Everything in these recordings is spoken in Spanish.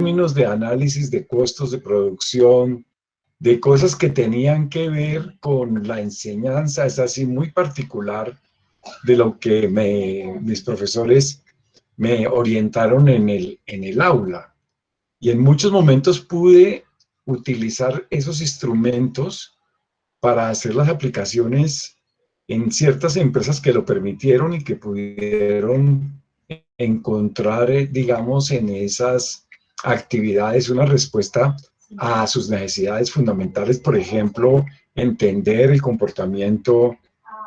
términos de análisis de costos de producción, de cosas que tenían que ver con la enseñanza, es así muy particular de lo que mis profesores me orientaron en el aula. Y en muchos momentos pude utilizar esos instrumentos para hacer las aplicaciones en ciertas empresas que lo permitieron y que pudieron encontrar, digamos, en esas actividades una respuesta a sus necesidades fundamentales, por ejemplo, entender el comportamiento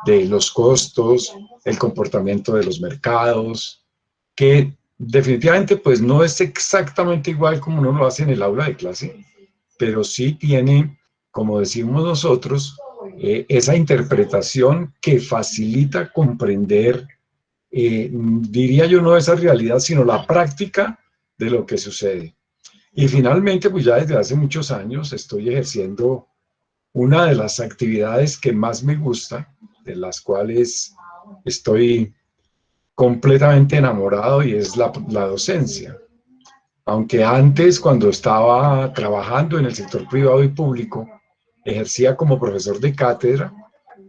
de los costos, el comportamiento de los mercados, que definitivamente pues no es exactamente igual como uno lo hace en el aula de clase, pero sí tiene, como decimos nosotros, esa interpretación que facilita comprender, diría yo, no esa realidad, sino la práctica de lo que sucede. Y finalmente, pues ya desde hace muchos años estoy ejerciendo una de las actividades que más me gusta, de las cuales estoy completamente enamorado, y es la docencia. Aunque antes, cuando estaba trabajando en el sector privado y público, ejercía como profesor de cátedra.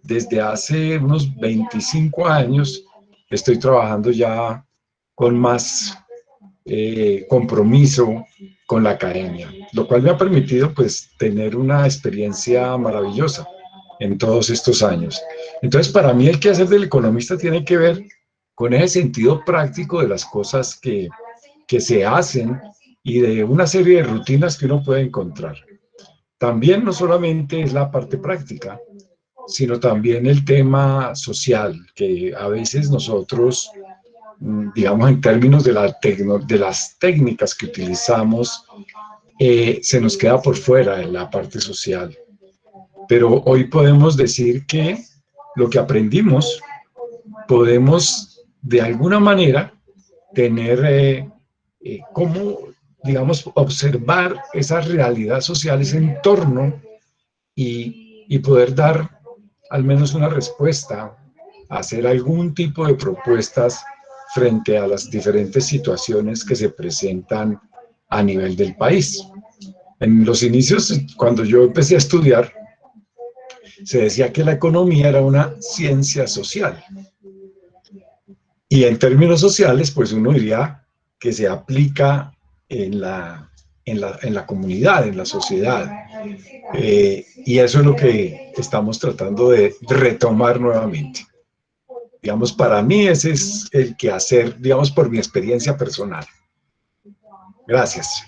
Desde hace unos 25 años estoy trabajando ya con más compromiso con la academia, lo cual me ha permitido pues tener una experiencia maravillosa en todos estos años. Entonces, para mí el quehacer del economista tiene que ver con ese sentido práctico de las cosas que se hacen y de una serie de rutinas que uno puede encontrar. También no solamente es la parte práctica, sino también el tema social, que a veces nosotros, digamos, en términos de las técnicas que utilizamos, se nos queda por fuera en la parte social. Pero hoy podemos decir que lo que aprendimos podemos de alguna manera tener cómo, digamos, observar esa realidad social, ese entorno, y poder dar al menos una respuesta, hacer algún tipo de propuestas frente a las diferentes situaciones que se presentan a nivel del país. En los inicios, cuando yo empecé a estudiar, se decía que la economía era una ciencia social. Y en términos sociales, pues uno diría que se aplica en la comunidad, en la sociedad. Y eso es lo que estamos tratando de retomar nuevamente. Digamos, para mí ese es el quehacer, digamos, por mi experiencia personal. Gracias.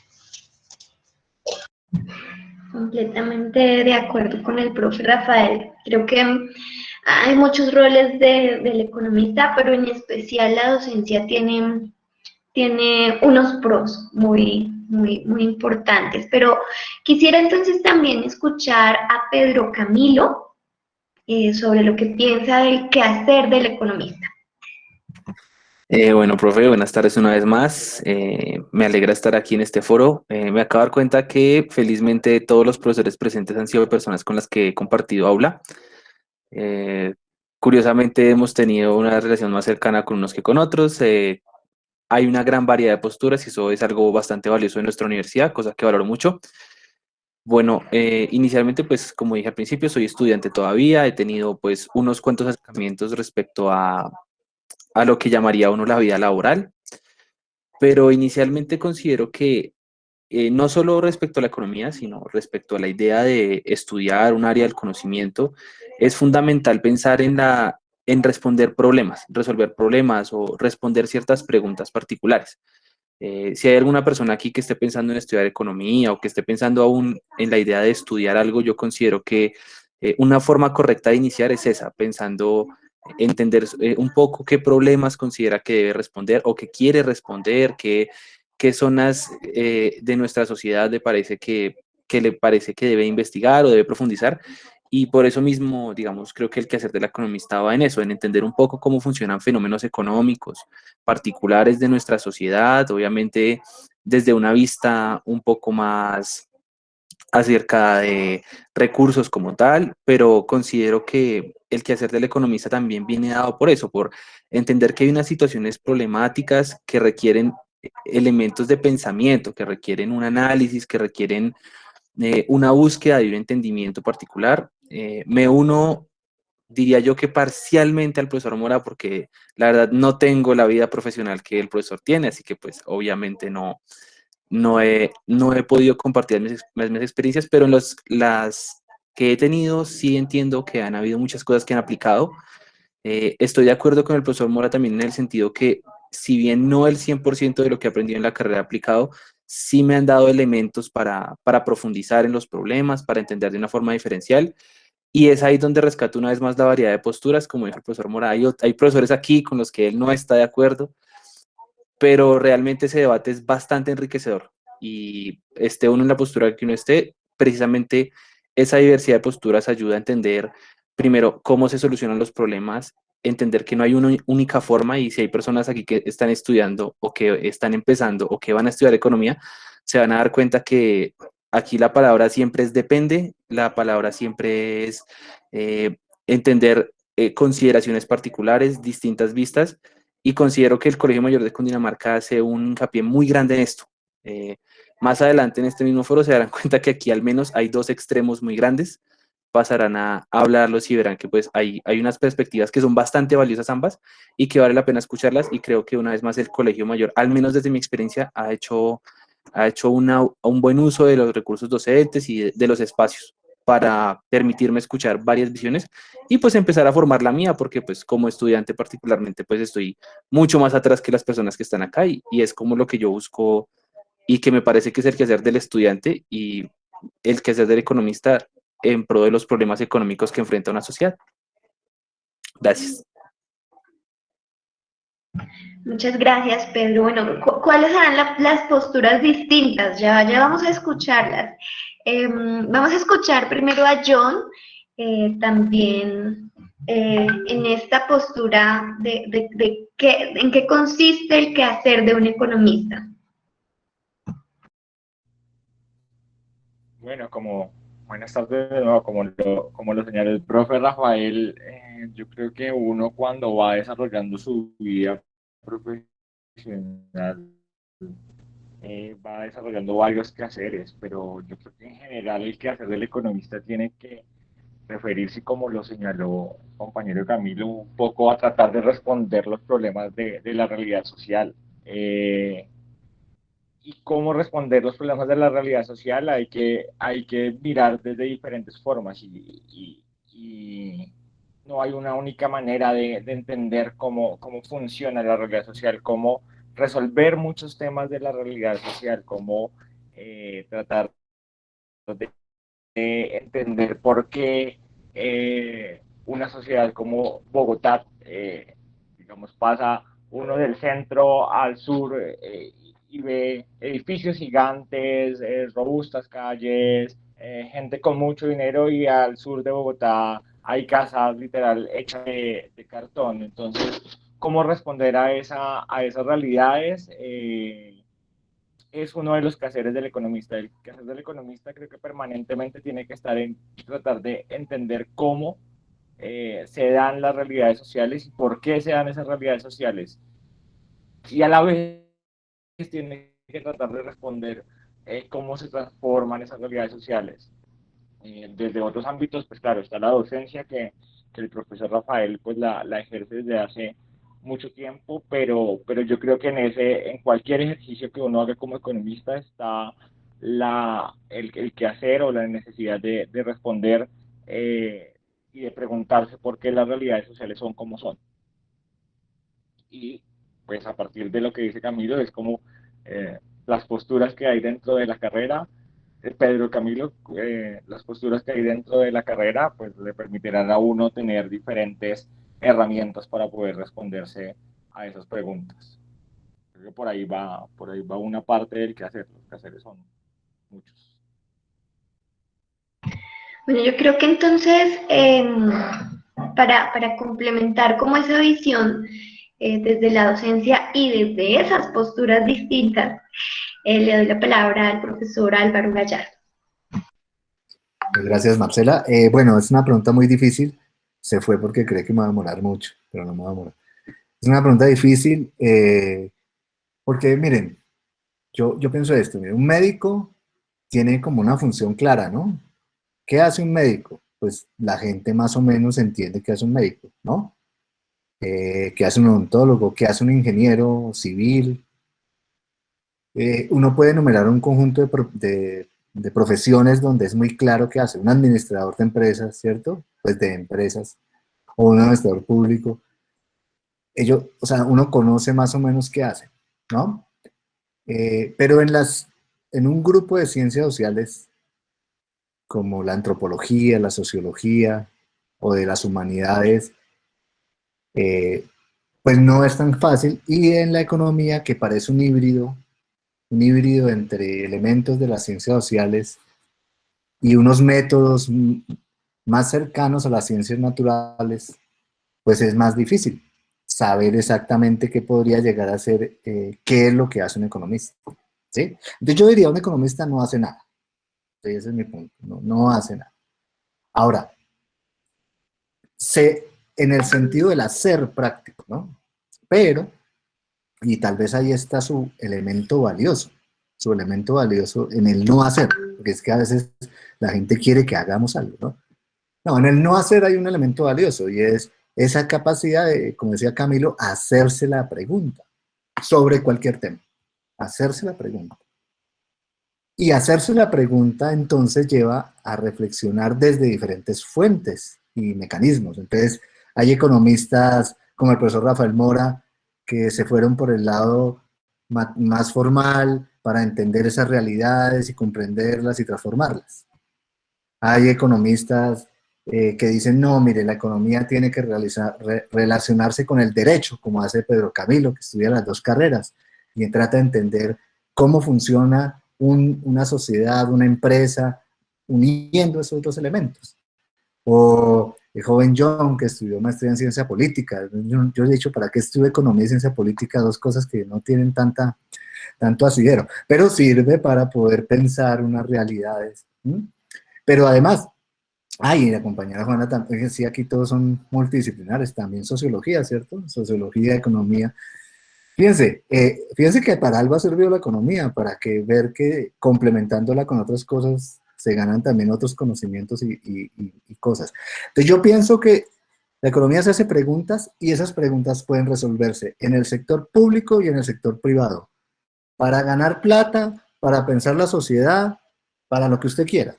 Completamente de acuerdo con el profe Rafael. Creo que hay muchos roles del economista, pero en especial la docencia tiene unos pros muy importantes. Pero quisiera entonces también escuchar a Pedro Camilo sobre lo que piensa del quehacer del economista. Bueno, profe, buenas tardes una vez más. Me alegra estar aquí en este foro. Me acabo de dar cuenta que felizmente todos los profesores presentes han sido personas con las que he compartido aula. Curiosamente hemos tenido una relación más cercana con unos que con otros. Hay una gran variedad de posturas y eso es algo bastante valioso en nuestra universidad, cosa que valoro mucho. Bueno, inicialmente, pues como dije al principio, soy estudiante todavía. He tenido pues unos cuantos acercamientos respecto a lo que llamaría uno la vida laboral, pero inicialmente considero que no solo respecto a la economía, sino respecto a la idea de estudiar un área del conocimiento, es fundamental pensar en responder problemas, resolver problemas o responder ciertas preguntas particulares. Si hay alguna persona aquí que esté pensando en estudiar economía o que esté pensando aún en la idea de estudiar algo, yo considero que una forma correcta de iniciar es esa, pensando entender un poco qué problemas considera que debe responder o que quiere responder, qué zonas de nuestra sociedad le parece que debe investigar o debe profundizar. Y por eso mismo, digamos, creo que el quehacer del economista va en eso, en entender un poco cómo funcionan fenómenos económicos particulares de nuestra sociedad, obviamente desde una vista un poco más acerca de recursos como tal, pero considero que el quehacer del economista también viene dado por eso, por entender que hay unas situaciones problemáticas que requieren elementos de pensamiento que requieren un análisis, que requieren una búsqueda de un entendimiento particular. Me uno, diría yo que parcialmente al profesor Mora, porque la verdad no tengo la vida profesional que el profesor tiene, así que pues obviamente no he podido compartir mis experiencias, pero en las que he tenido sí entiendo que han habido muchas cosas que han aplicado. Estoy de acuerdo con el profesor Mora también en el sentido que, si bien no el 100% de lo que he aprendido en la carrera aplicado, sí me han dado elementos para profundizar en los problemas, para entender de una forma diferencial. Y es ahí donde rescato una vez más la variedad de posturas, como dijo el profesor Mora. Hay profesores aquí con los que él no está de acuerdo, pero realmente ese debate es bastante enriquecedor. Y esté uno en la postura que uno esté, precisamente esa diversidad de posturas ayuda a entender, primero, cómo se solucionan los problemas, entender que no hay una única forma, y si hay personas aquí que están estudiando o que están empezando o que van a estudiar economía, se van a dar cuenta que aquí la palabra siempre es depende, la palabra siempre es entender consideraciones particulares, distintas vistas, y considero que el Colegio Mayor de Cundinamarca hace un hincapié muy grande en esto. Eh, Más adelante en este mismo foro se darán cuenta que aquí al menos hay dos extremos muy grandes, pasarán a hablarlos y verán que pues hay unas perspectivas que son bastante valiosas ambas y que vale la pena escucharlas, y creo que una vez más el Colegio Mayor, al menos desde mi experiencia, ha hecho un buen uso de los recursos docentes y de los espacios para permitirme escuchar varias visiones y pues empezar a formar la mía, porque pues como estudiante particularmente pues estoy mucho más atrás que las personas que están acá, y es como lo que yo busco y que me parece que es el quehacer del estudiante y el quehacer del economista en pro de los problemas económicos que enfrenta una sociedad. Gracias. Muchas gracias, Pedro. Bueno, ¿cuáles serán las posturas distintas? Ya vamos a escucharlas. Vamos a escuchar primero a John, también en esta postura en qué consiste el quehacer de un economista. Bueno, buenas tardes de nuevo, como lo señaló el profe Rafael, yo creo que uno cuando va desarrollando su vida profesional va desarrollando varios quehaceres, pero yo creo que en general el quehacer del economista tiene que referirse, como lo señaló el compañero Camilo, un poco a tratar de responder los problemas de la realidad social. Y cómo responder los problemas de la realidad social hay que mirar desde diferentes formas, y no hay una única manera de entender cómo funciona la realidad social, cómo resolver muchos temas de la realidad social, cómo tratar de entender por qué una sociedad como Bogotá, digamos, pasa uno del centro al sur y ve edificios gigantes, robustas calles, gente con mucho dinero, y al sur de Bogotá hay casas literal hechas de cartón. Entonces, ¿cómo responder a esas realidades? Es uno de los quehaceres del economista. El quehacer del economista creo que permanentemente tiene que estar en tratar de entender cómo se dan las realidades sociales y por qué se dan esas realidades sociales. Y a la vez tiene que tratar de responder cómo se transforman esas realidades sociales. Desde otros ámbitos, pues claro, está la docencia que el profesor Rafael pues la ejerce desde hace mucho tiempo, pero yo creo que en cualquier ejercicio que uno haga como economista está el quehacer o la necesidad de responder y de preguntarse por qué las realidades sociales son como son. Y pues a partir de lo que dice Camilo, es como las posturas que hay dentro de la carrera. Pedro Camilo, las posturas que hay dentro de la carrera pues le permitirán a uno tener diferentes herramientas para poder responderse a esas preguntas. Creo que por ahí va una parte del quehacer. Los quehaceres son muchos. Bueno, yo creo que entonces, para complementar como esa visión desde la docencia y desde esas posturas distintas, le doy la palabra al profesor Álvaro Gallardo. Gracias, Marcela. Bueno, es una pregunta muy difícil. Se fue porque cree que me va a demorar mucho, pero no me va a demorar. Es una pregunta difícil Porque miren, yo pienso esto, miren, un médico tiene como una función clara, ¿no? ¿Qué hace un médico? Pues la gente más o menos entiende qué hace un médico, ¿no? ¿Qué hace un odontólogo? ¿Qué hace un ingeniero civil? Uno puede enumerar un conjunto de profesiones donde es muy claro qué hace. Un administrador de empresas, ¿cierto? Pues de empresas, o un administrador público. Ellos, o sea, uno conoce más o menos qué hace, ¿no? Pero en un grupo de ciencias sociales como la antropología, la sociología o de las humanidades, eh, pues no es tan fácil. Y en la economía, que parece un híbrido entre elementos de las ciencias sociales y unos métodos más cercanos a las ciencias naturales, pues es más difícil saber exactamente qué podría llegar a ser, qué es lo que hace un economista, ¿sí? Entonces yo diría, un economista no hace nada. Sí, ese es mi punto, no hace nada. Ahora, en el sentido del hacer práctico, ¿no? Pero, y tal vez ahí está su elemento valioso en el no hacer, porque es que a veces la gente quiere que hagamos algo, ¿no? No, en el no hacer hay un elemento valioso y es esa capacidad de, como decía Camilo, hacerse la pregunta sobre cualquier tema, hacerse la pregunta. Y hacerse la pregunta entonces lleva a reflexionar desde diferentes fuentes y mecanismos. Entonces, hay economistas como el profesor Rafael Mora que se fueron por el lado más formal para entender esas realidades y comprenderlas y transformarlas. Hay economistas que dicen, no, mire, la economía tiene que relacionarse con el derecho, como hace Pedro Camilo, que estudia las dos carreras, y trata de entender cómo funciona una sociedad, una empresa, uniendo esos dos elementos. O el joven John, que estudió maestría en ciencia política. Yo he dicho, ¿para qué estudio economía y ciencia política? Dos cosas que no tienen tanto asidero, pero sirve para poder pensar unas realidades. Pero además, la compañera Juana también decía, aquí todos son multidisciplinares, también sociología, ¿cierto? Sociología, economía. Fíjense que para algo ha servido la economía, para que ver que complementándola con otras cosas se ganan también otros conocimientos y cosas. Entonces yo pienso que la economía se hace preguntas y esas preguntas pueden resolverse en el sector público y en el sector privado. Para ganar plata, para pensar la sociedad, para lo que usted quiera.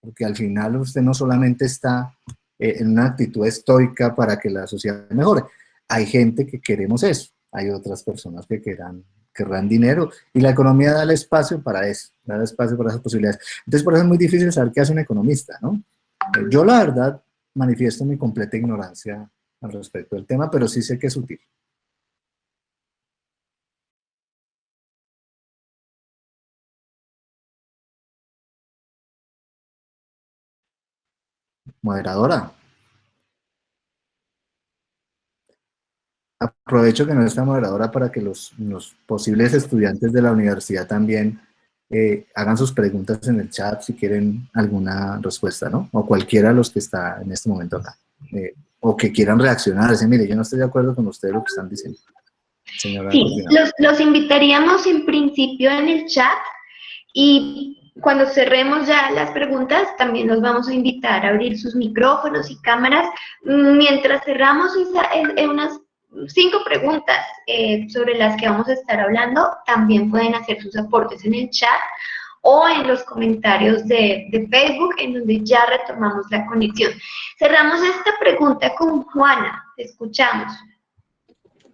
Porque al final usted no solamente está en una actitud estoica para que la sociedad mejore. Hay gente que queremos eso, hay otras personas que querrán dinero, y la economía da el espacio para eso, da el espacio para esas posibilidades. Entonces, por eso es muy difícil saber qué hace un economista, ¿no? Yo, la verdad, manifiesto mi completa ignorancia al respecto del tema, pero sí sé que es útil. Moderadora. Aprovecho que no está moderadora para que los posibles estudiantes de la universidad también hagan sus preguntas en el chat si quieren alguna respuesta, ¿no? O cualquiera de los que está en este momento acá. O que quieran reaccionar, decir, mire, yo no estoy de acuerdo con ustedes lo que están diciendo. Señora Sí, los invitaríamos en principio en el chat, y cuando cerremos ya las preguntas, también los vamos a invitar a abrir sus micrófonos y cámaras. Mientras cerramos unas 5 preguntas sobre las que vamos a estar hablando, también pueden hacer sus aportes en el chat o en los comentarios de Facebook, en donde ya retomamos la conexión. Cerramos esta pregunta con Juana, te escuchamos.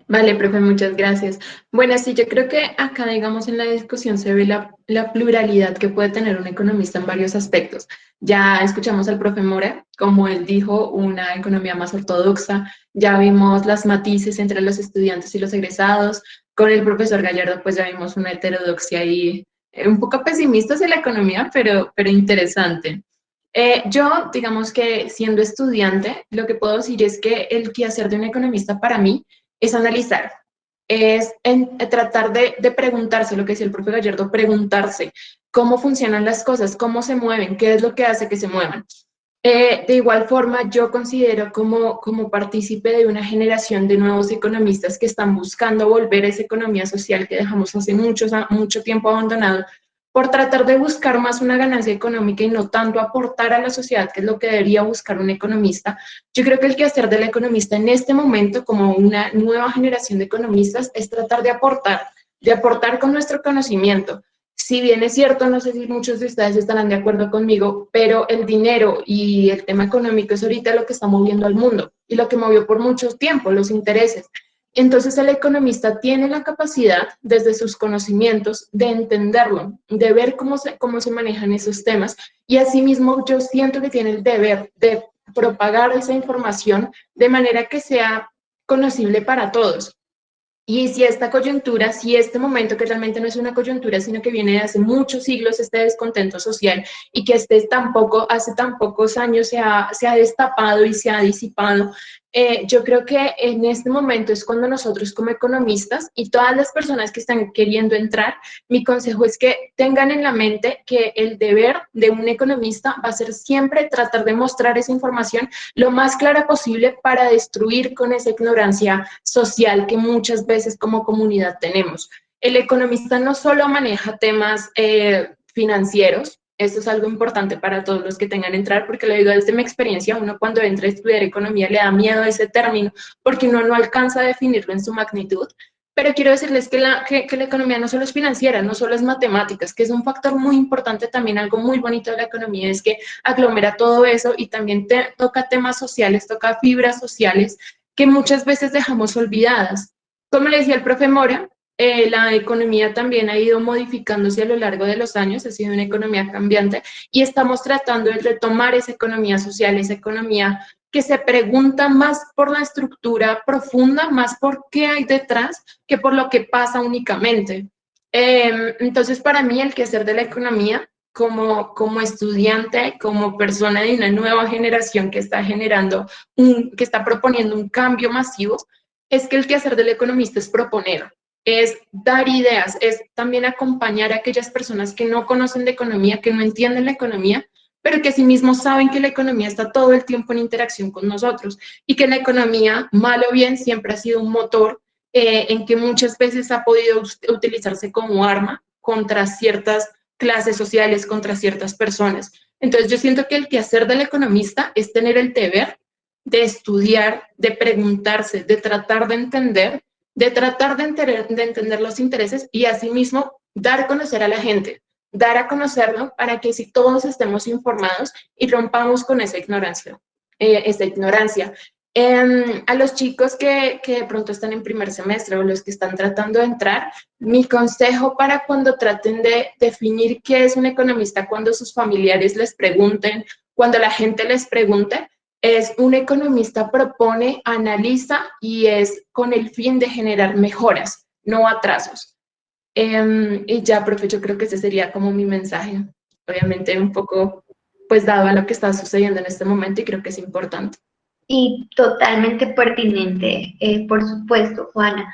Vale, profe, muchas gracias. Bueno, sí, yo creo que acá, digamos, en la discusión se ve la pluralidad que puede tener un economista en varios aspectos. Ya escuchamos al profe Mora, como él dijo, una economía más ortodoxa. Ya vimos las matices entre los estudiantes y los egresados. Con el profesor Gallardo, pues ya vimos una heterodoxia ahí, un poco pesimista hacia la economía, pero interesante. Yo, digamos que siendo estudiante, lo que puedo decir es que el quehacer de un economista para mí es analizar, es tratar de preguntarse, lo que decía el profe Gallardo, preguntarse cómo funcionan las cosas, cómo se mueven, qué es lo que hace que se muevan. De igual forma, yo considero como partícipe de una generación de nuevos economistas que están buscando volver a esa economía social que dejamos hace mucho tiempo abandonado, por tratar de buscar más una ganancia económica y no tanto aportar a la sociedad, que es lo que debería buscar un economista. Yo creo que el quehacer del economista en este momento, como una nueva generación de economistas, es tratar de aportar con nuestro conocimiento. Si bien es cierto, no sé si muchos de ustedes estarán de acuerdo conmigo, pero el dinero y el tema económico es ahorita lo que está moviendo al mundo y lo que movió por mucho tiempo, los intereses. Entonces el economista tiene la capacidad, desde sus conocimientos, de entenderlo, de ver cómo se manejan esos temas, y asimismo yo siento que tiene el deber de propagar esa información de manera que sea conocible para todos. Y si esta coyuntura, si este momento, que realmente no es una coyuntura, sino que viene de hace muchos siglos, este descontento social, y que hace tan pocos años se ha destapado y se ha disipado, yo creo que en este momento es cuando nosotros como economistas y todas las personas que están queriendo entrar, mi consejo es que tengan en la mente que el deber de un economista va a ser siempre tratar de mostrar esa información lo más clara posible para destruir con esa ignorancia social que muchas veces como comunidad tenemos. El economista no solo maneja temas financieros. Esto es algo importante para todos los que tengan que entrar, porque lo digo desde mi experiencia, uno cuando entra a estudiar economía le da miedo a ese término, porque uno no alcanza a definirlo en su magnitud. Pero quiero decirles que la economía no solo es financiera, no solo es matemáticas, que es un factor muy importante también. Algo muy bonito de la economía es que aglomera todo eso y también toca temas sociales, toca fibras sociales que muchas veces dejamos olvidadas. Como le decía el profe Mora, la economía también ha ido modificándose a lo largo de los años, ha sido una economía cambiante, y estamos tratando de retomar esa economía social, esa economía que se pregunta más por la estructura profunda, más por qué hay detrás, que por lo que pasa únicamente. Entonces, para mí, el quehacer de la economía, como estudiante, como persona de una nueva generación que está que está proponiendo un cambio masivo, es que el quehacer del economista es proponer, es dar ideas, es también acompañar a aquellas personas que no conocen de economía, que no entienden la economía, pero que asimismo saben que la economía está todo el tiempo en interacción con nosotros, y que la economía, mal o bien, siempre ha sido un motor en que muchas veces ha podido utilizarse como arma contra ciertas clases sociales, contra ciertas personas. Entonces yo siento que el quehacer del economista es tener el deber de estudiar, de preguntarse, de tratar de entender, de entender los intereses, y asimismo dar a conocer a la gente, dar a conocerlo para que si todos estemos informados y rompamos con esa ignorancia. A los chicos que de pronto están en primer semestre, o los que están tratando de entrar, mi consejo para cuando traten de definir qué es un economista, cuando sus familiares les pregunten, cuando la gente les pregunte, es: un economista propone, analiza y es con el fin de generar mejoras, no atrasos. Y ya, profe, yo creo que ese sería como mi mensaje. Obviamente un poco, pues dado a lo que está sucediendo en este momento, y creo que es importante. Y totalmente pertinente, por supuesto, Juana.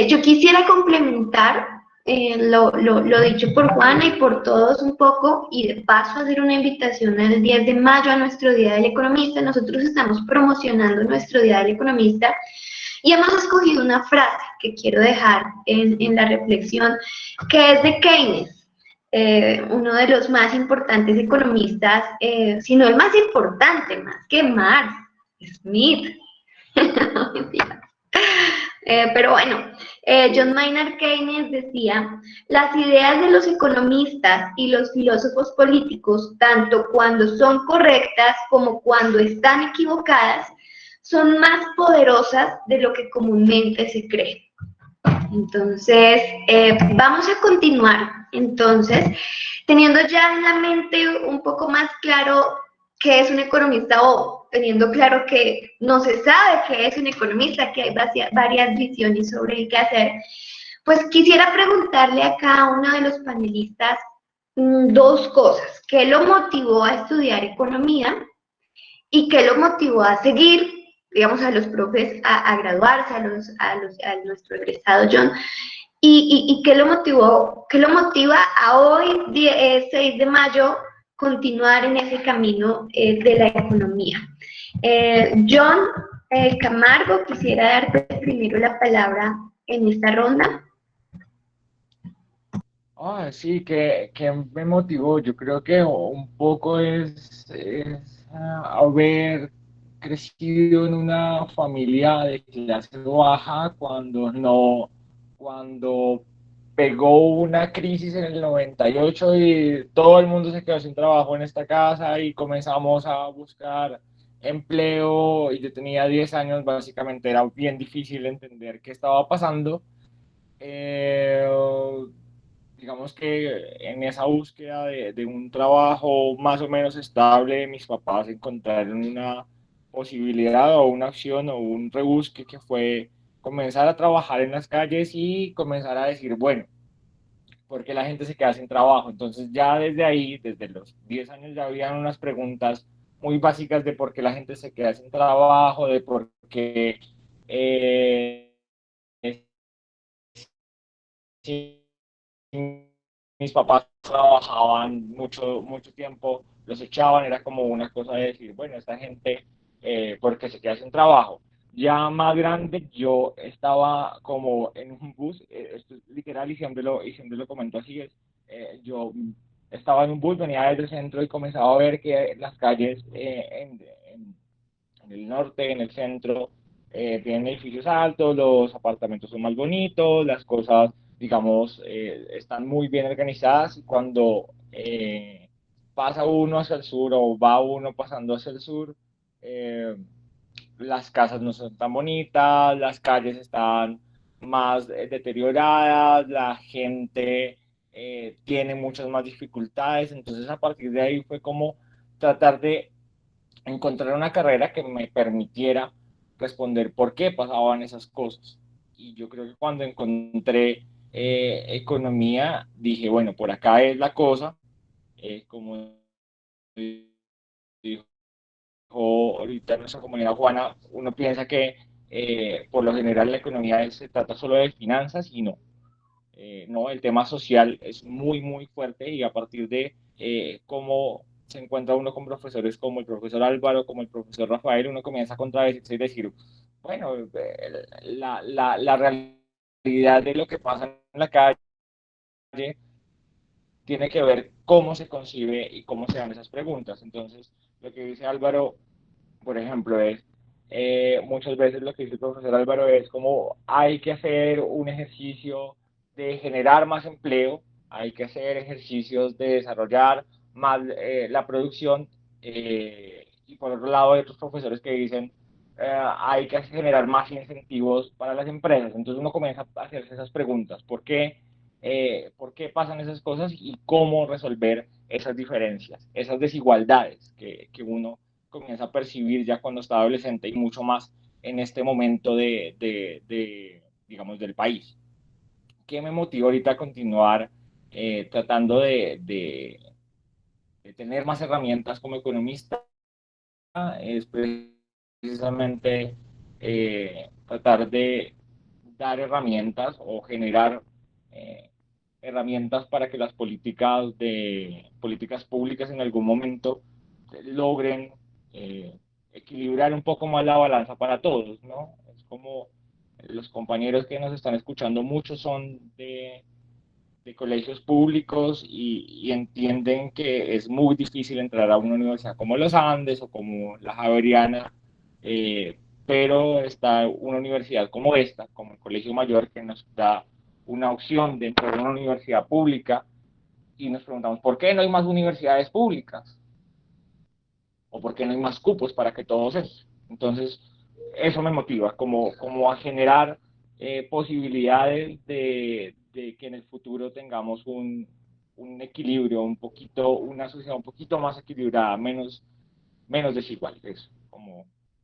Yo quisiera complementar lo dicho por Juana y por todos un poco, y de paso hacer una invitación el 10 de mayo a nuestro Día del Economista. Nosotros estamos promocionando nuestro Día del Economista y hemos escogido una frase que quiero dejar en la reflexión, que es de Keynes, uno de los más importantes economistas, si no el más importante, más que Marx, Smith. Pero bueno, John Maynard Keynes decía: las ideas de los economistas y los filósofos políticos, tanto cuando son correctas como cuando están equivocadas, son más poderosas de lo que comúnmente se cree. Entonces, vamos a continuar, entonces, teniendo ya en la mente un poco más claro qué es un economista, o teniendo claro que no se sabe qué es un economista, que hay varias visiones sobre el qué hacer, pues quisiera preguntarle a cada uno de los panelistas dos cosas: ¿qué lo motivó a estudiar economía y qué lo motivó a seguir, digamos, a los profes a graduarse, a nuestro egresado John? ¿Y qué lo motiva a hoy, 6 de mayo, continuar en ese camino de la economía. John Camargo, quisiera darte primero la palabra en esta ronda. Sí, que me motivó. Yo creo que un poco es haber crecido en una familia de clase baja cuando pegó una crisis en el 98 y todo el mundo se quedó sin trabajo en esta casa y comenzamos a buscar empleo y yo tenía 10 años, básicamente era bien difícil entender qué estaba pasando. Eh, digamos que en esa búsqueda de un trabajo más o menos estable, mis papás encontraron una posibilidad o una opción o un rebusque que fue comenzar a trabajar en las calles y comenzar a decir, bueno, ¿por qué la gente se queda sin trabajo? Entonces ya desde ahí, desde los 10 años, ya habían unas preguntas muy básicas de por qué la gente se queda sin trabajo, de por qué si mis papás trabajaban mucho tiempo, los echaban, era como una cosa de decir, bueno, esta gente, porque se queda sin trabajo. Ya más grande, yo estaba como en un bus, esto es literal y siempre lo comento así, yo estaba en un bus, venía desde el centro y comenzaba a ver que las calles en el norte, en el centro, tienen edificios altos, los apartamentos son más bonitos, las cosas, digamos, están muy bien organizadas y cuando pasa uno hacia el sur o va uno pasando hacia el sur, eh, las casas no son tan bonitas, las calles están más deterioradas, la gente tiene muchas más dificultades, entonces a partir de ahí fue como tratar de encontrar una carrera que me permitiera responder por qué pasaban esas cosas. Y yo creo que cuando encontré economía, dije, bueno, por acá es la cosa, como dijo ahorita nuestra comunidad Juana, uno piensa que por lo general la economía se trata solo de finanzas y no. No, el tema social es muy fuerte y a partir de cómo se encuentra uno con profesores como el profesor Álvaro, como el profesor Rafael, uno comienza a contradecirse y decir, bueno, la realidad de lo que pasa en la calle tiene que ver cómo se concibe y cómo se dan esas preguntas. Entonces, lo que dice Álvaro, por ejemplo, es, muchas veces lo que dice el profesor Álvaro es como hay que hacer un ejercicio de generar más empleo, hay que hacer ejercicios de desarrollar más la producción, y por otro lado hay otros profesores que dicen hay que generar más incentivos para las empresas. Entonces uno comienza a hacerse esas preguntas, por qué pasan esas cosas y cómo resolver esas diferencias, esas desigualdades que uno comienza a percibir ya cuando está adolescente y mucho más en este momento digamos, del país. ¿Qué me motiva ahorita a continuar tratando de tener más herramientas como economista? Es precisamente tratar de dar herramientas o generar herramientas para que las políticas públicas en algún momento logren equilibrar un poco más la balanza para todos, ¿no? Es como los compañeros que nos están escuchando, muchos son de colegios públicos y entienden que es muy difícil entrar a una universidad como los Andes o como la Javeriana, pero está una universidad como esta, como el Colegio Mayor, que nos da una opción de entrar a una universidad pública y nos preguntamos, ¿por qué no hay más universidades públicas? ¿O por qué no hay más cupos para que todos esos? Entonces, eso me motiva, como a generar posibilidades de que en el futuro tengamos un equilibrio, una sociedad un poquito más equilibrada, menos desigual. Eso,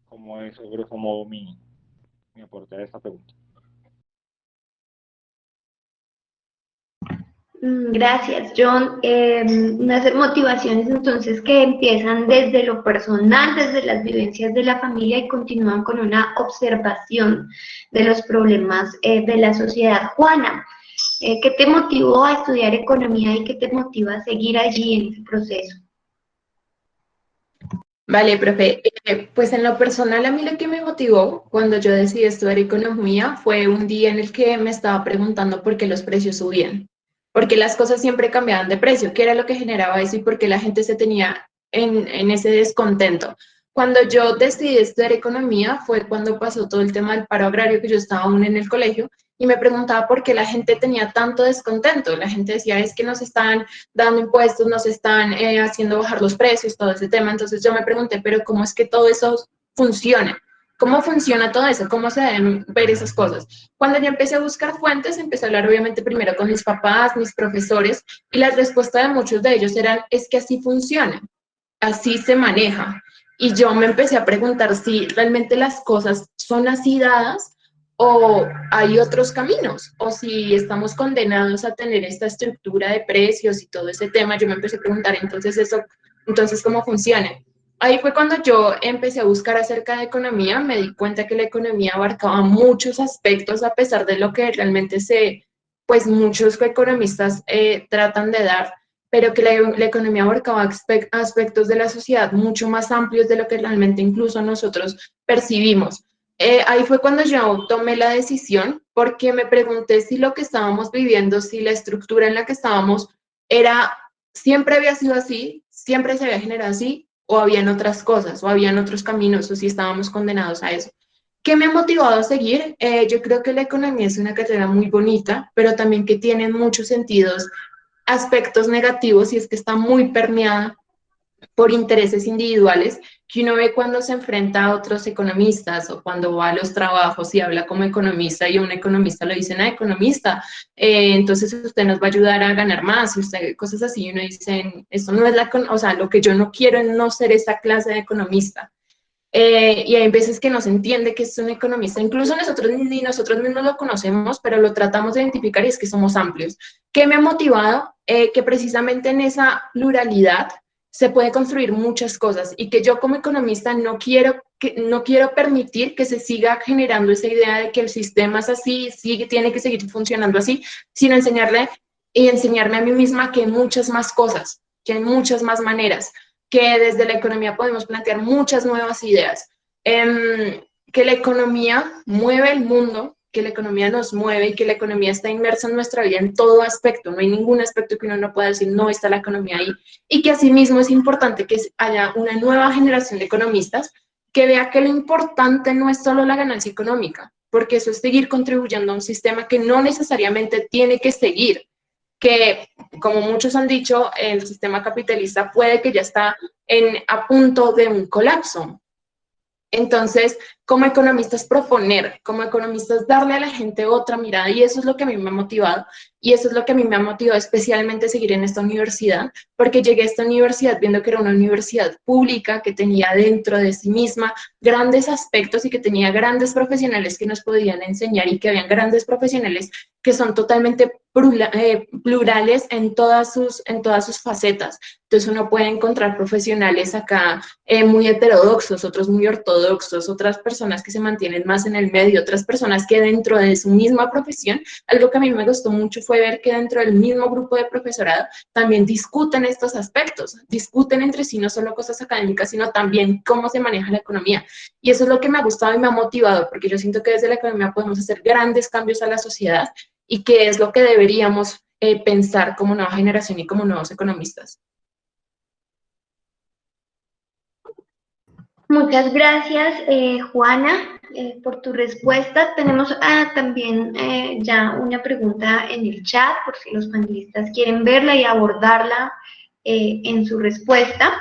como eso, grosso modo, mi aporte a esta pregunta. Gracias, John. Unas motivaciones entonces que empiezan desde lo personal, desde las vivencias de la familia y continúan con una observación de los problemas de la sociedad. Juana, ¿qué te motivó a estudiar economía y qué te motiva a seguir allí en ese proceso? Vale, profe. Pues en lo personal, a mí lo que me motivó cuando yo decidí estudiar economía fue un día en el que me estaba preguntando por qué los precios subían, porque las cosas siempre cambiaban de precio, qué era lo que generaba eso y por qué la gente se tenía en ese descontento. Cuando yo decidí estudiar economía fue cuando pasó todo el tema del paro agrario, que yo estaba aún en el colegio, y me preguntaba por qué la gente tenía tanto descontento. La gente decía, es que nos están dando impuestos, nos están haciendo bajar los precios, todo ese tema. Entonces yo me pregunté, pero ¿cómo es que todo eso funciona? ¿Cómo funciona todo eso? ¿Cómo se deben ver esas cosas? Cuando yo empecé a buscar fuentes, empecé a hablar obviamente primero con mis papás, mis profesores, y la respuesta de muchos de ellos eran, es que así funciona, así se maneja. Y yo me empecé a preguntar si realmente las cosas son así dadas o hay otros caminos, o si estamos condenados a tener esta estructura de precios y todo ese tema. Yo me empecé a preguntar, entonces eso, entonces ¿cómo funciona? Ahí fue cuando yo empecé a buscar acerca de economía, me di cuenta que la economía abarcaba muchos aspectos a pesar de lo que realmente pues muchos economistas tratan de dar, pero que la economía abarcaba aspectos de la sociedad mucho más amplios de lo que realmente incluso nosotros percibimos. Ahí fue cuando yo tomé la decisión, porque me pregunté si lo que estábamos viviendo, si la estructura en la que estábamos siempre había sido así, siempre se había generado así, o habían otras cosas, o habían otros caminos, o si estábamos condenados a eso. ¿Qué me ha motivado a seguir? Yo creo que la economía es una carrera muy bonita, pero también que tiene en muchos sentidos aspectos negativos, y es que está muy permeada por intereses individuales que uno ve cuando se enfrenta a otros economistas o cuando va a los trabajos y habla como economista y a un economista le dicen, economista, entonces usted nos va a ayudar a ganar más, y usted, cosas así, y uno dice, eso no es o sea, lo que yo no quiero es no ser esa clase de economista. Y hay veces que no se entiende que es un economista, incluso nosotros ni nosotros mismos lo conocemos, pero lo tratamos de identificar y es que somos amplios. ¿Qué me ha motivado? Que precisamente en esa pluralidad se puede construir muchas cosas y que yo como economista no quiero permitir que se siga generando esa idea de que el sistema es así, sí, tiene que seguir funcionando así, sino enseñarme a mí misma que hay muchas más cosas, que hay muchas más maneras, que desde la economía podemos plantear muchas nuevas ideas, que la economía mueve el mundo, que la economía nos mueve y que la economía está inmersa en nuestra vida en todo aspecto. No hay ningún aspecto que uno no pueda decir, no está la economía ahí. Y que asimismo es importante que haya una nueva generación de economistas que vea que lo importante no es solo la ganancia económica, porque eso es seguir contribuyendo a un sistema que no necesariamente tiene que seguir, que, como muchos han dicho, el sistema capitalista puede que ya está a punto de un colapso. Entonces, como economistas proponer, como economistas darle a la gente otra mirada, y eso es lo que a mí me ha motivado, y eso es lo que a mí me ha motivado especialmente a seguir en esta universidad, porque llegué a esta universidad viendo que era una universidad pública, que tenía dentro de sí misma grandes aspectos y que tenía grandes profesionales que nos podían enseñar, y que habían grandes profesionales que son totalmente plurales en todas sus facetas. Entonces uno puede encontrar profesionales acá muy heterodoxos, otros muy ortodoxos, otras personas que se mantienen más en el medio, otras personas que dentro de su misma profesión, algo que a mí me gustó mucho fue ver que dentro del mismo grupo de profesorado también discuten estos aspectos, discuten entre sí no solo cosas académicas, sino también cómo se maneja la economía. Y eso es lo que me ha gustado y me ha motivado, porque yo siento que desde la economía podemos hacer grandes cambios a la sociedad y que es lo que deberíamos pensar como nueva generación y como nuevos economistas. Muchas gracias, Juana, por tu respuesta. Tenemos también ya una pregunta en el chat, por si los panelistas quieren verla y abordarla en su respuesta.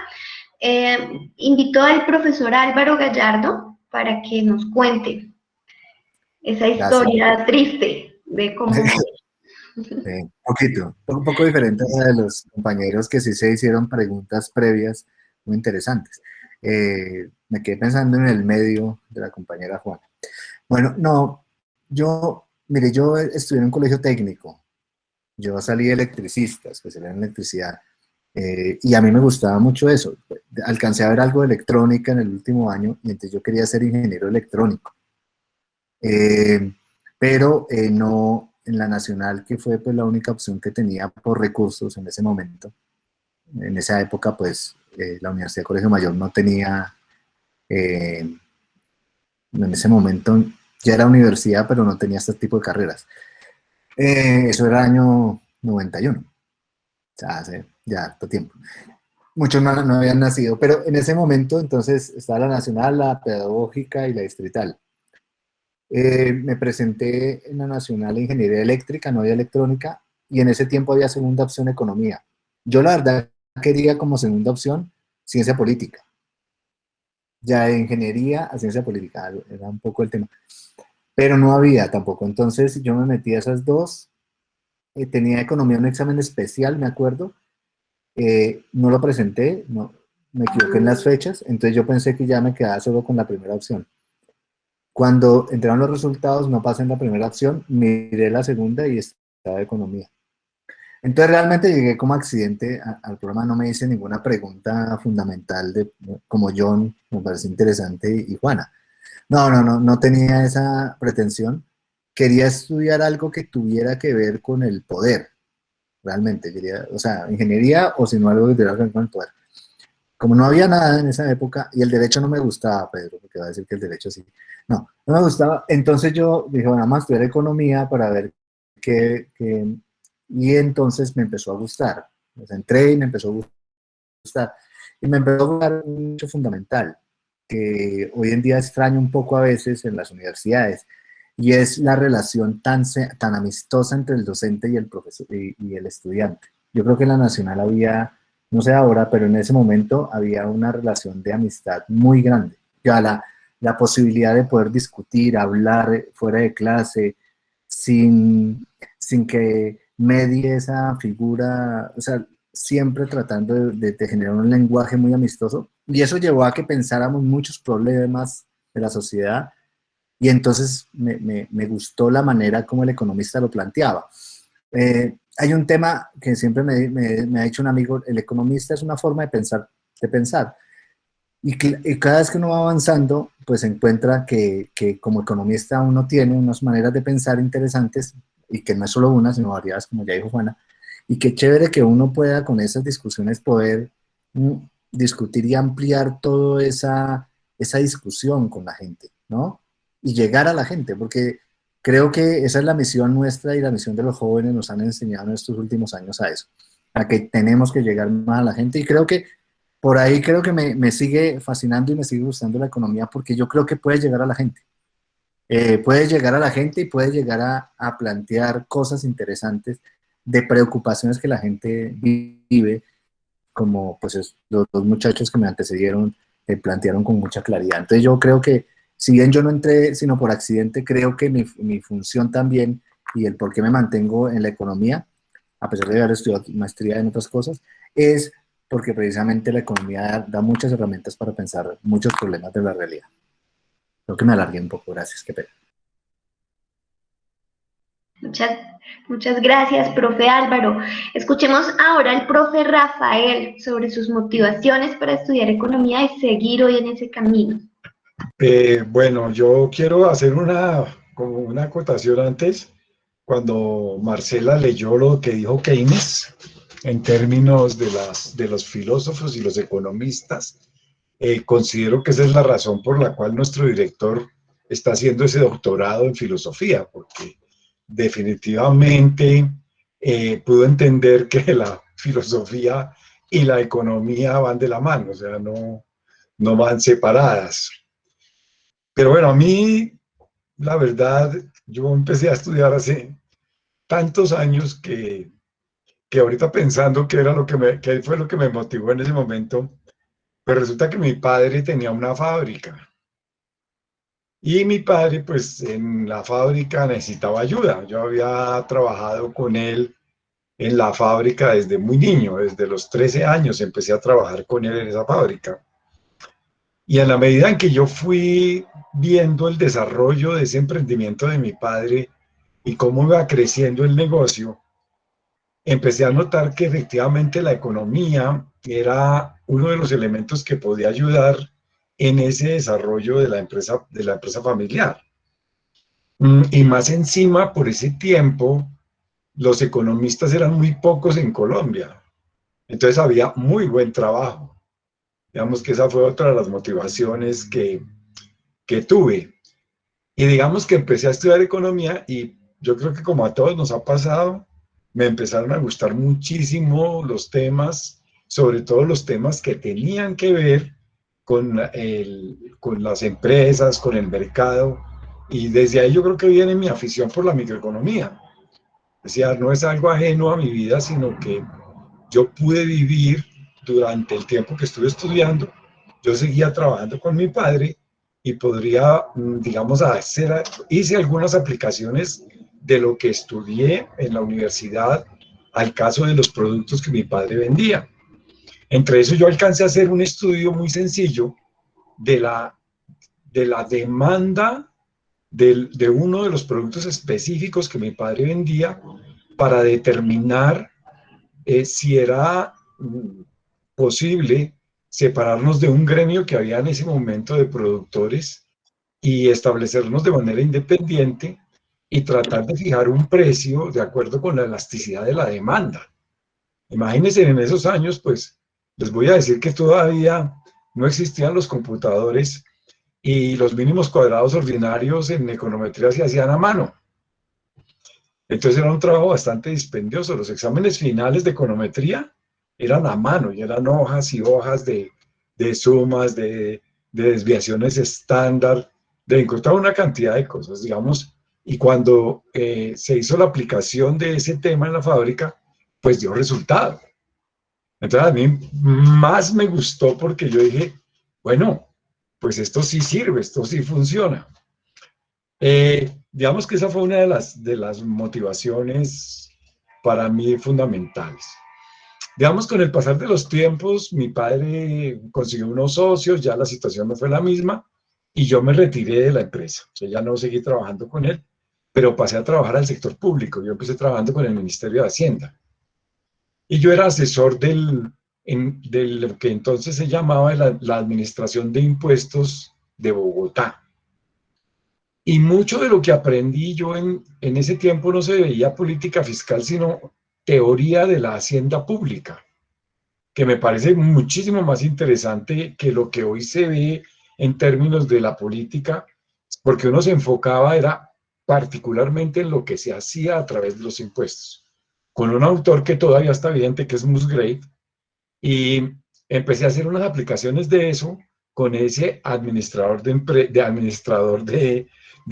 Invito al profesor Álvaro Gallardo para que nos cuente esa historia triste de cómo... Un poco diferente a de los compañeros que sí se hicieron preguntas previas muy interesantes. Me quedé pensando en el medio de la compañera Juana. Bueno, no, mire, yo estudié en un colegio técnico. Yo salí electricista, especial en electricidad. Y a mí me gustaba mucho eso. Alcancé a ver algo de electrónica en el último año y entonces yo quería ser ingeniero electrónico. Pero no en la nacional, que fue pues la única opción que tenía por recursos en ese momento. En esa época, pues, la Universidad Colegio Mayor no tenía, en ese momento ya era universidad, pero no tenía este tipo de carreras. Eso era año 91, o sea, hace ya harto tiempo. Muchos no habían nacido, pero en ese momento entonces estaba la nacional, la pedagógica y la distrital. Me presenté en la nacional de ingeniería eléctrica, no había electrónica, y en ese tiempo había segunda opción economía. Yo la verdad quería como segunda opción ciencia política. Ya de ingeniería a ciencia política, era un poco el tema. Pero no había tampoco, entonces yo me metí a esas dos. Tenía economía un examen especial, me acuerdo. No lo presenté, no, me equivoqué en las fechas, entonces yo pensé que ya me quedaba solo con la primera opción. Cuando entraron los resultados, no pasé en la primera opción, miré la segunda y estaba de economía. Entonces realmente llegué como accidente al programa, no me hice ninguna pregunta fundamental como John, me parece interesante, y Juana. No tenía esa pretensión. Quería estudiar algo que tuviera que ver con el poder, realmente. Quería, o sea, ingeniería o si no algo que tuviera que ver con el poder. Como no había nada en esa época, y el derecho no me gustaba, Pedro, porque va a decir que el derecho sí. No me gustaba. Entonces yo dije, bueno, vamos a estudiar economía para ver qué. Y entonces me empezó a gustar. Pues entré y me empezó a gustar. Y me empezó a gustar un hecho fundamental, que hoy en día extraño un poco a veces en las universidades, y es la relación tan amistosa entre el docente y el profesor y el estudiante. Yo creo que en la nacional había, no sé ahora, pero en ese momento había una relación de amistad muy grande. Ya la posibilidad de poder discutir, hablar fuera de clase, sin que medie esa figura, o sea, siempre tratando de generar un lenguaje muy amistoso, y eso llevó a que pensáramos muchos problemas de la sociedad, y entonces me gustó la manera como el economista lo planteaba. Hay un tema que siempre me ha dicho un amigo, el economista es una forma de pensar, y cada vez que uno va avanzando, pues encuentra que como economista uno tiene unas maneras de pensar interesantes, y que no es solo una, sino variadas, como ya dijo Juana, y qué chévere que uno pueda con esas discusiones poder discutir y ampliar toda esa discusión con la gente, ¿no? Y llegar a la gente, porque creo que esa es la misión nuestra y la misión de los jóvenes nos han enseñado en estos últimos años a eso, a que tenemos que llegar más a la gente, y creo que por ahí creo que me sigue fascinando y me sigue gustando la economía, porque yo creo que puede llegar a la gente. Puede llegar a la gente y puede llegar a plantear cosas interesantes de preocupaciones que la gente vive, como pues los dos muchachos que me antecedieron plantearon con mucha claridad. Entonces yo creo que, si bien yo no entré sino por accidente, creo que mi función también, y el por qué me mantengo en la economía, a pesar de haber estudiado maestría en otras cosas, es porque precisamente la economía da muchas herramientas para pensar muchos problemas de la realidad. Creo que me alargué un poco, gracias, qué pena. Muchas gracias, profe Álvaro. Escuchemos ahora al profe Rafael sobre sus motivaciones para estudiar economía y seguir hoy en ese camino. Bueno, yo quiero hacer como una acotación antes. Cuando Marcela leyó lo que dijo Keynes en términos de los filósofos y los economistas, considero que esa es la razón por la cual nuestro director está haciendo ese doctorado en filosofía, porque definitivamente pudo entender que la filosofía y la economía van de la mano, o sea, no van separadas. Pero bueno, a mí, la verdad, yo empecé a estudiar hace tantos años que ahorita pensando qué fue lo que me motivó en ese momento, pero resulta que mi padre tenía una fábrica. Y mi padre, pues en la fábrica necesitaba ayuda. Yo había trabajado con él en la fábrica desde muy niño, desde los 13 años empecé a trabajar con él en esa fábrica. Y en la medida en que yo fui viendo el desarrollo de ese emprendimiento de mi padre y cómo iba creciendo el negocio, empecé a notar que efectivamente la economía era uno de los elementos que podía ayudar en ese desarrollo de la empresa familiar. Y más encima, por ese tiempo, los economistas eran muy pocos en Colombia. Entonces había muy buen trabajo. Digamos que esa fue otra de las motivaciones que tuve. Y digamos que empecé a estudiar economía y yo creo que como a todos nos ha pasado, me empezaron a gustar muchísimo los temas, sobre todo los temas que tenían que ver con las empresas, con el mercado. Y desde ahí yo creo que viene mi afición por la microeconomía. O sea, no es algo ajeno a mi vida, sino que yo pude vivir durante el tiempo que estuve estudiando. Yo seguía trabajando con mi padre y podría, digamos, hice algunas aplicaciones de lo que estudié en la universidad al caso de los productos que mi padre vendía. Entre eso yo alcancé a hacer un estudio muy sencillo de la demanda de uno de los productos específicos que mi padre vendía para determinar si era posible separarnos de un gremio que había en ese momento de productores y establecernos de manera independiente y tratar de fijar un precio de acuerdo con la elasticidad de la demanda. Imagínense en esos años, pues les voy a decir que todavía no existían los computadores y los mínimos cuadrados ordinarios en econometría se hacían a mano. Entonces era un trabajo bastante dispendioso. Los exámenes finales de econometría eran a mano y eran hojas y hojas de sumas, de desviaciones estándar, de encontrar una cantidad de cosas, digamos. Y cuando se hizo la aplicación de ese tema en la fábrica, pues dio resultado. Entonces a mí más me gustó porque yo dije, bueno, pues esto sí sirve, esto sí funciona. Digamos que esa fue una de las motivaciones para mí fundamentales. Digamos, con el pasar de los tiempos, mi padre consiguió unos socios, ya la situación no fue la misma, y yo me retiré de la empresa. O sea, ya no seguí trabajando con él, pero pasé a trabajar al sector público. Yo empecé trabajando con el Ministerio de Hacienda. Y yo era asesor de lo que entonces se llamaba la Administración de Impuestos de Bogotá. Y mucho de lo que aprendí yo en ese tiempo no se veía política fiscal, sino teoría de la hacienda pública, que me parece muchísimo más interesante que lo que hoy se ve en términos de la política, porque uno se enfocaba era particularmente en lo que se hacía a través de los impuestos, con un autor que todavía está vigente, que es Musgrave, y empecé a hacer unas aplicaciones de eso con ese administrador de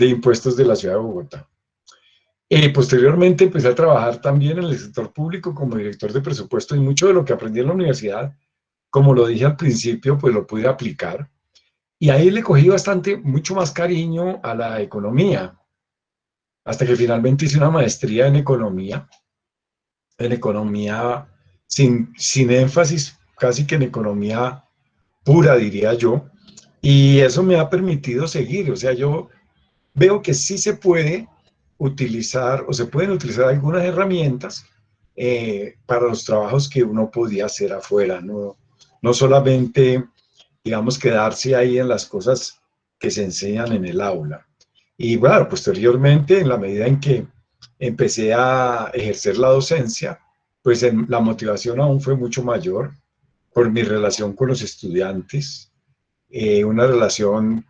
impuestos de la ciudad de Bogotá. Posteriormente empecé a trabajar también en el sector público como director de presupuesto y mucho de lo que aprendí en la universidad, como lo dije al principio, pues lo pude aplicar. Y ahí le cogí mucho más cariño a la economía, hasta que finalmente hice una maestría en economía sin énfasis, casi que en economía pura, diría yo. Y eso me ha permitido seguir, o sea, yo veo que sí se puede utilizar o se pueden utilizar algunas herramientas para los trabajos que uno podía hacer afuera, no solamente, digamos, quedarse ahí en las cosas que se enseñan en el aula. Y bueno, posteriormente, en la medida en que empecé a ejercer la docencia, pues la motivación aún fue mucho mayor por mi relación con los estudiantes, una relación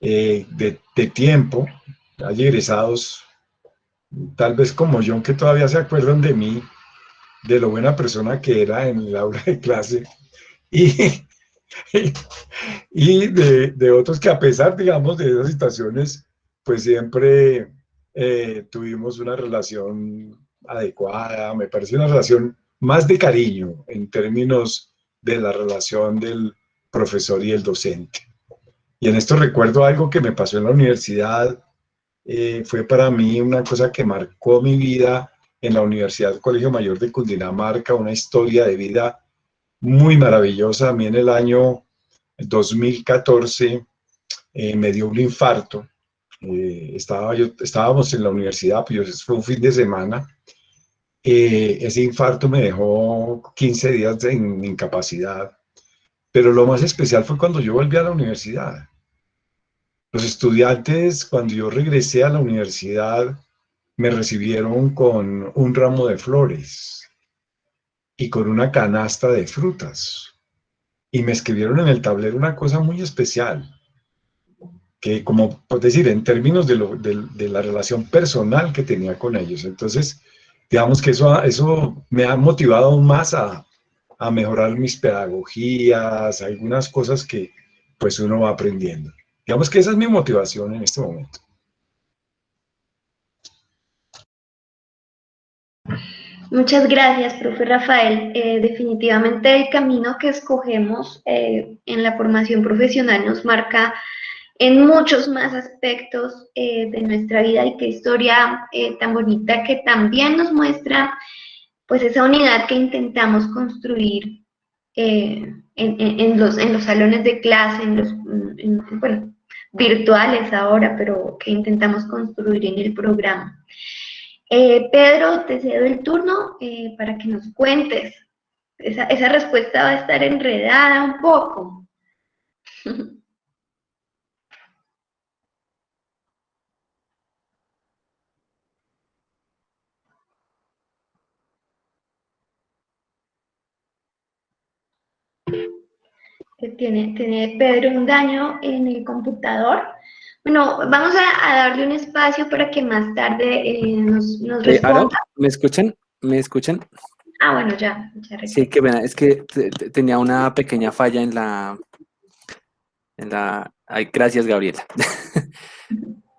de tiempo. Hay egresados, tal vez como yo, que todavía se acuerdan de mí, de lo buena persona que era en el aula de clase, y, y de otros que a pesar, digamos, de esas situaciones, pues siempre tuvimos una relación adecuada, me parece una relación más de cariño en términos de la relación del profesor y el docente. Y en esto recuerdo algo que me pasó en la universidad, fue para mí una cosa que marcó mi vida en la Universidad Colegio Mayor de Cundinamarca, una historia de vida muy maravillosa. A mí en el año 2014 me dio un infarto. Estábamos en la universidad, pues fue un fin de semana. Ese infarto me dejó 15 días de incapacidad. Pero lo más especial fue cuando yo volví a la universidad. Los estudiantes, cuando yo regresé a la universidad, me recibieron con un ramo de flores y con una canasta de frutas. y me escribieron en el tablero una cosa muy especial, que como, por decir, en términos de la relación personal que tenía con ellos. Entonces, digamos que eso me ha motivado aún más a mejorar mis pedagogías, algunas cosas que pues uno va aprendiendo. Digamos que esa es mi motivación en este momento. Muchas gracias, profe Rafael. Definitivamente el camino que escogemos en la formación profesional nos marca en muchos más aspectos de nuestra vida, y qué historia tan bonita que también nos muestra pues esa unidad que intentamos construir en los salones de clase, bueno, virtuales ahora, pero que intentamos construir en el programa. Pedro, te cedo el turno para que nos cuentes. Esa respuesta va a estar enredada un poco. Tiene Pedro un daño en el computador. Bueno, vamos a darle un espacio para que más tarde nos ¿Aló? responda. ¿Me escuchan? ¿Me escuchan? Ah, bueno, ya Sí, qué pena. Es que tenía una pequeña falla Ay, gracias, Gabriela.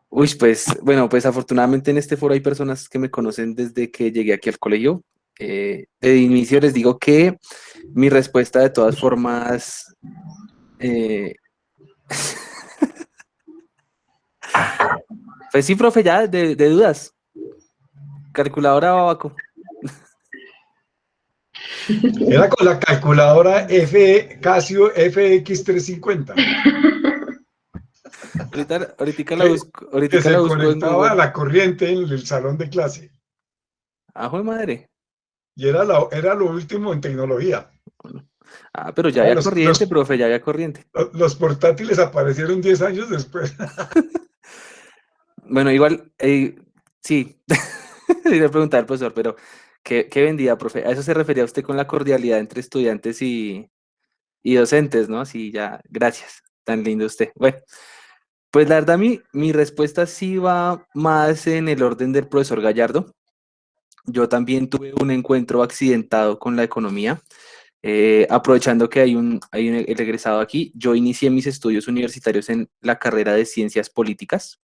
Uy, pues, bueno, pues afortunadamente en este foro hay personas que me conocen desde que llegué aquí al colegio. De inicio les digo que mi respuesta de todas formas... pues sí, profe, ya, de dudas. Calculadora Babaco. Era con la calculadora Casio FX350, Ahorita la que, busco, que ahorita la se busco en conectaba a Google. la corriente en el salón de clase. Ajo de madre. Y era lo último en tecnología. Ah, pero ya Ah, había corriente, profe, ya había corriente. los portátiles aparecieron 10 años después. Bueno, igual, sí, le preguntar al profesor, pero ¿qué vendía, profe? A eso se refería usted con la cordialidad entre estudiantes y docentes, ¿no? Sí, ya, gracias, tan lindo usted. Bueno, pues la verdad, mi respuesta sí va más en el orden del profesor Gallardo. Yo también tuve un encuentro accidentado con la economía. Aprovechando que el egresado aquí, yo inicié mis estudios universitarios en la carrera de Ciencias Políticas.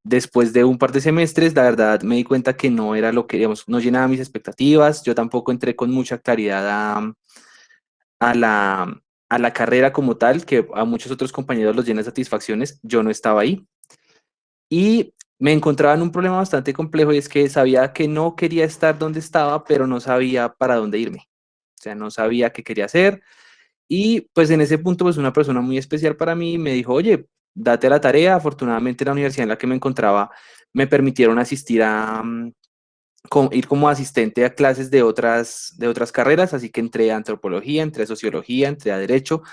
Después de un par de semestres, la verdad me di cuenta que no era lo que, digamos, no llenaba mis expectativas. Yo tampoco entré con mucha claridad a la carrera como tal, que a muchos otros compañeros los llena de satisfacciones. Yo no estaba ahí. Y me encontraba en un problema bastante complejo, y es que sabía que no quería estar donde estaba, pero no sabía para dónde irme. O sea, no sabía qué quería hacer. Y pues en ese punto, pues una persona muy especial para mí me dijo, oye, date a la tarea. Afortunadamente la universidad en la que me encontraba me permitieron asistir ir como asistente a clases de otras carreras, así que entré a antropología, entré a sociología, entré a derecho,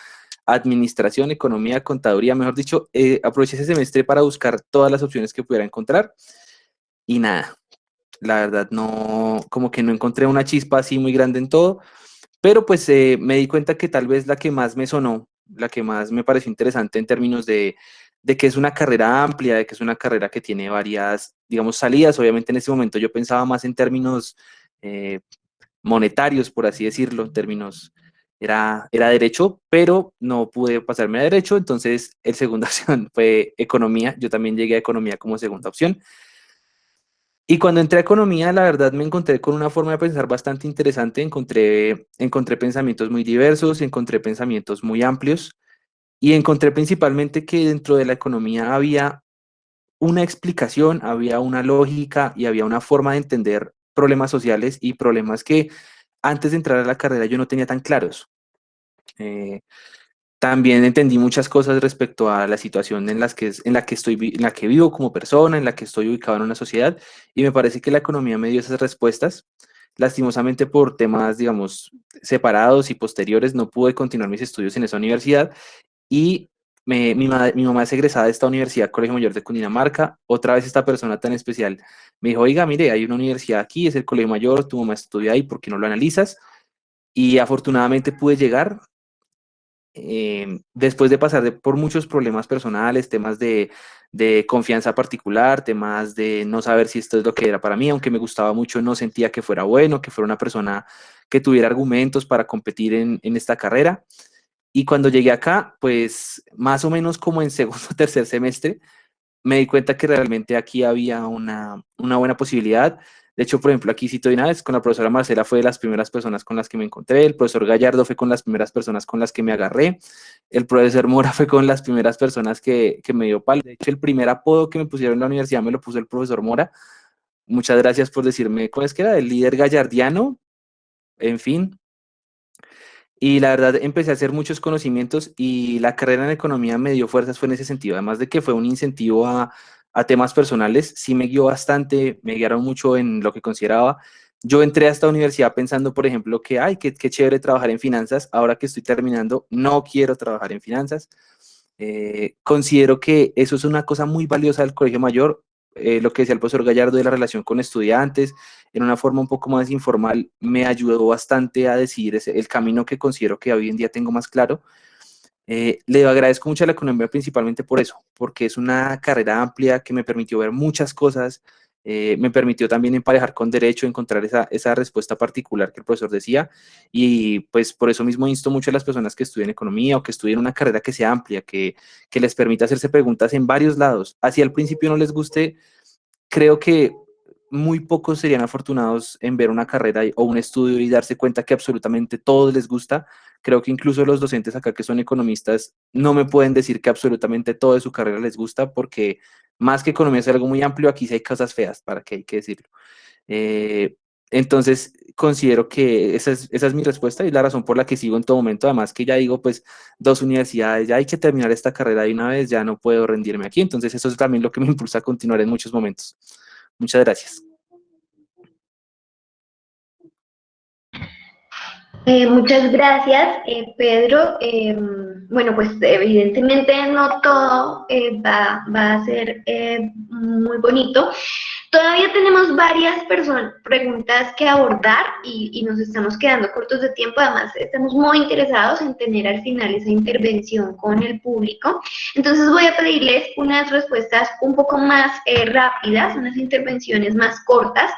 administración, economía, contaduría, mejor dicho, aproveché ese semestre para buscar todas las opciones que pudiera encontrar y nada, la verdad no, como que no encontré una chispa así muy grande en todo. Pero pues me di cuenta que tal vez la que más me sonó, la que más me pareció interesante en términos de que es una carrera amplia, de que es una carrera que tiene varias, digamos, salidas. Obviamente en ese momento yo pensaba más en términos eh, monetarios, por así decirlo, en términos, era derecho, pero no pude pasarme a derecho, entonces el segunda opción fue economía. Yo también llegué a economía como segunda opción. Y cuando entré a economía, la verdad me encontré con una forma de pensar bastante interesante. Encontré pensamientos muy diversos, encontré pensamientos muy amplios, y encontré principalmente que dentro de la economía había una explicación, había una lógica y había una forma de entender problemas sociales y problemas que antes de entrar a la carrera yo no tenía tan claros. Eh, También entendí muchas cosas respecto a la situación en la que vivo como persona, en la que estoy ubicado en una sociedad, y me parece que la economía me dio esas respuestas. Lastimosamente, por temas, digamos, separados y posteriores, no pude continuar mis estudios en esa universidad, y mi mamá es egresada de esta universidad, Colegio Mayor de Cundinamarca. Otra vez esta persona tan especial me dijo, oiga, mire, hay una universidad aquí, es el Colegio Mayor, tu mamá estudia ahí, ¿por qué no lo analizas? y afortunadamente pude llegar. Después de pasar por muchos problemas personales, temas de confianza particular, temas de no saber si esto es lo que era para mí, aunque me gustaba mucho, no sentía que fuera bueno, que fuera una persona que tuviera argumentos para competir en esta carrera. Y cuando llegué acá, pues más o menos como en segundo o tercer semestre, me di cuenta que realmente aquí había una buena posibilidad. De hecho, por ejemplo, aquí cito de una vez, con la profesora Marcela fue de las primeras personas con las que me encontré, el profesor Gallardo fue con las primeras personas con las que me agarré, el profesor Mora fue con las primeras personas que me dio palo. De hecho, el primer apodo que me pusieron en la universidad me lo puso el profesor Mora. Muchas gracias por decirme, ¿cómo es que era? El líder gallardiano, en fin. Y la verdad empecé a hacer muchos conocimientos y la carrera en economía me dio fuerzas fue en ese sentido. Además de que fue un incentivo a temas personales, sí me guió bastante, me guiaron mucho en lo que consideraba. Yo entré a esta universidad pensando, por ejemplo, que, ay, qué chévere trabajar en finanzas. Ahora que estoy terminando, no quiero trabajar en finanzas. Considero que eso es una cosa muy valiosa del colegio mayor, lo que decía el profesor Gallardo de la relación con estudiantes, en una forma un poco más informal, me ayudó bastante a decidir el camino que considero que hoy en día tengo más claro. Le agradezco mucho a la economía principalmente por eso, porque es una carrera amplia que me permitió ver muchas cosas, me permitió también emparejar con derecho, encontrar esa respuesta particular que el profesor decía, y pues por eso mismo insto mucho a las personas que estudien economía o que estudien una carrera que sea amplia, que les permita hacerse preguntas en varios lados. Así al principio no les guste, creo que muy pocos serían afortunados en ver una carrera o un estudio y darse cuenta que absolutamente todo les gusta. Creo que incluso los docentes acá que son economistas no me pueden decir que absolutamente todo de su carrera les gusta, porque más que economía es algo muy amplio, aquí sí hay cosas feas, para que hay que decirlo. Eh, entonces, considero que esa es mi respuesta y la razón por la que sigo en todo momento. Además que ya digo, pues, 2 universidades, ya hay que terminar esta carrera de una vez, ya no puedo rendirme aquí. Entonces, eso es también lo que me impulsa a continuar en muchos momentos. Muchas gracias. Muchas gracias, Pedro. Bueno, pues evidentemente no todo va a ser muy bonito. Todavía tenemos varias preguntas que abordar y nos estamos quedando cortos de tiempo. Además, estamos muy interesados en tener al final esa intervención con el público. Entonces voy a pedirles unas respuestas un poco más rápidas, unas intervenciones más cortas.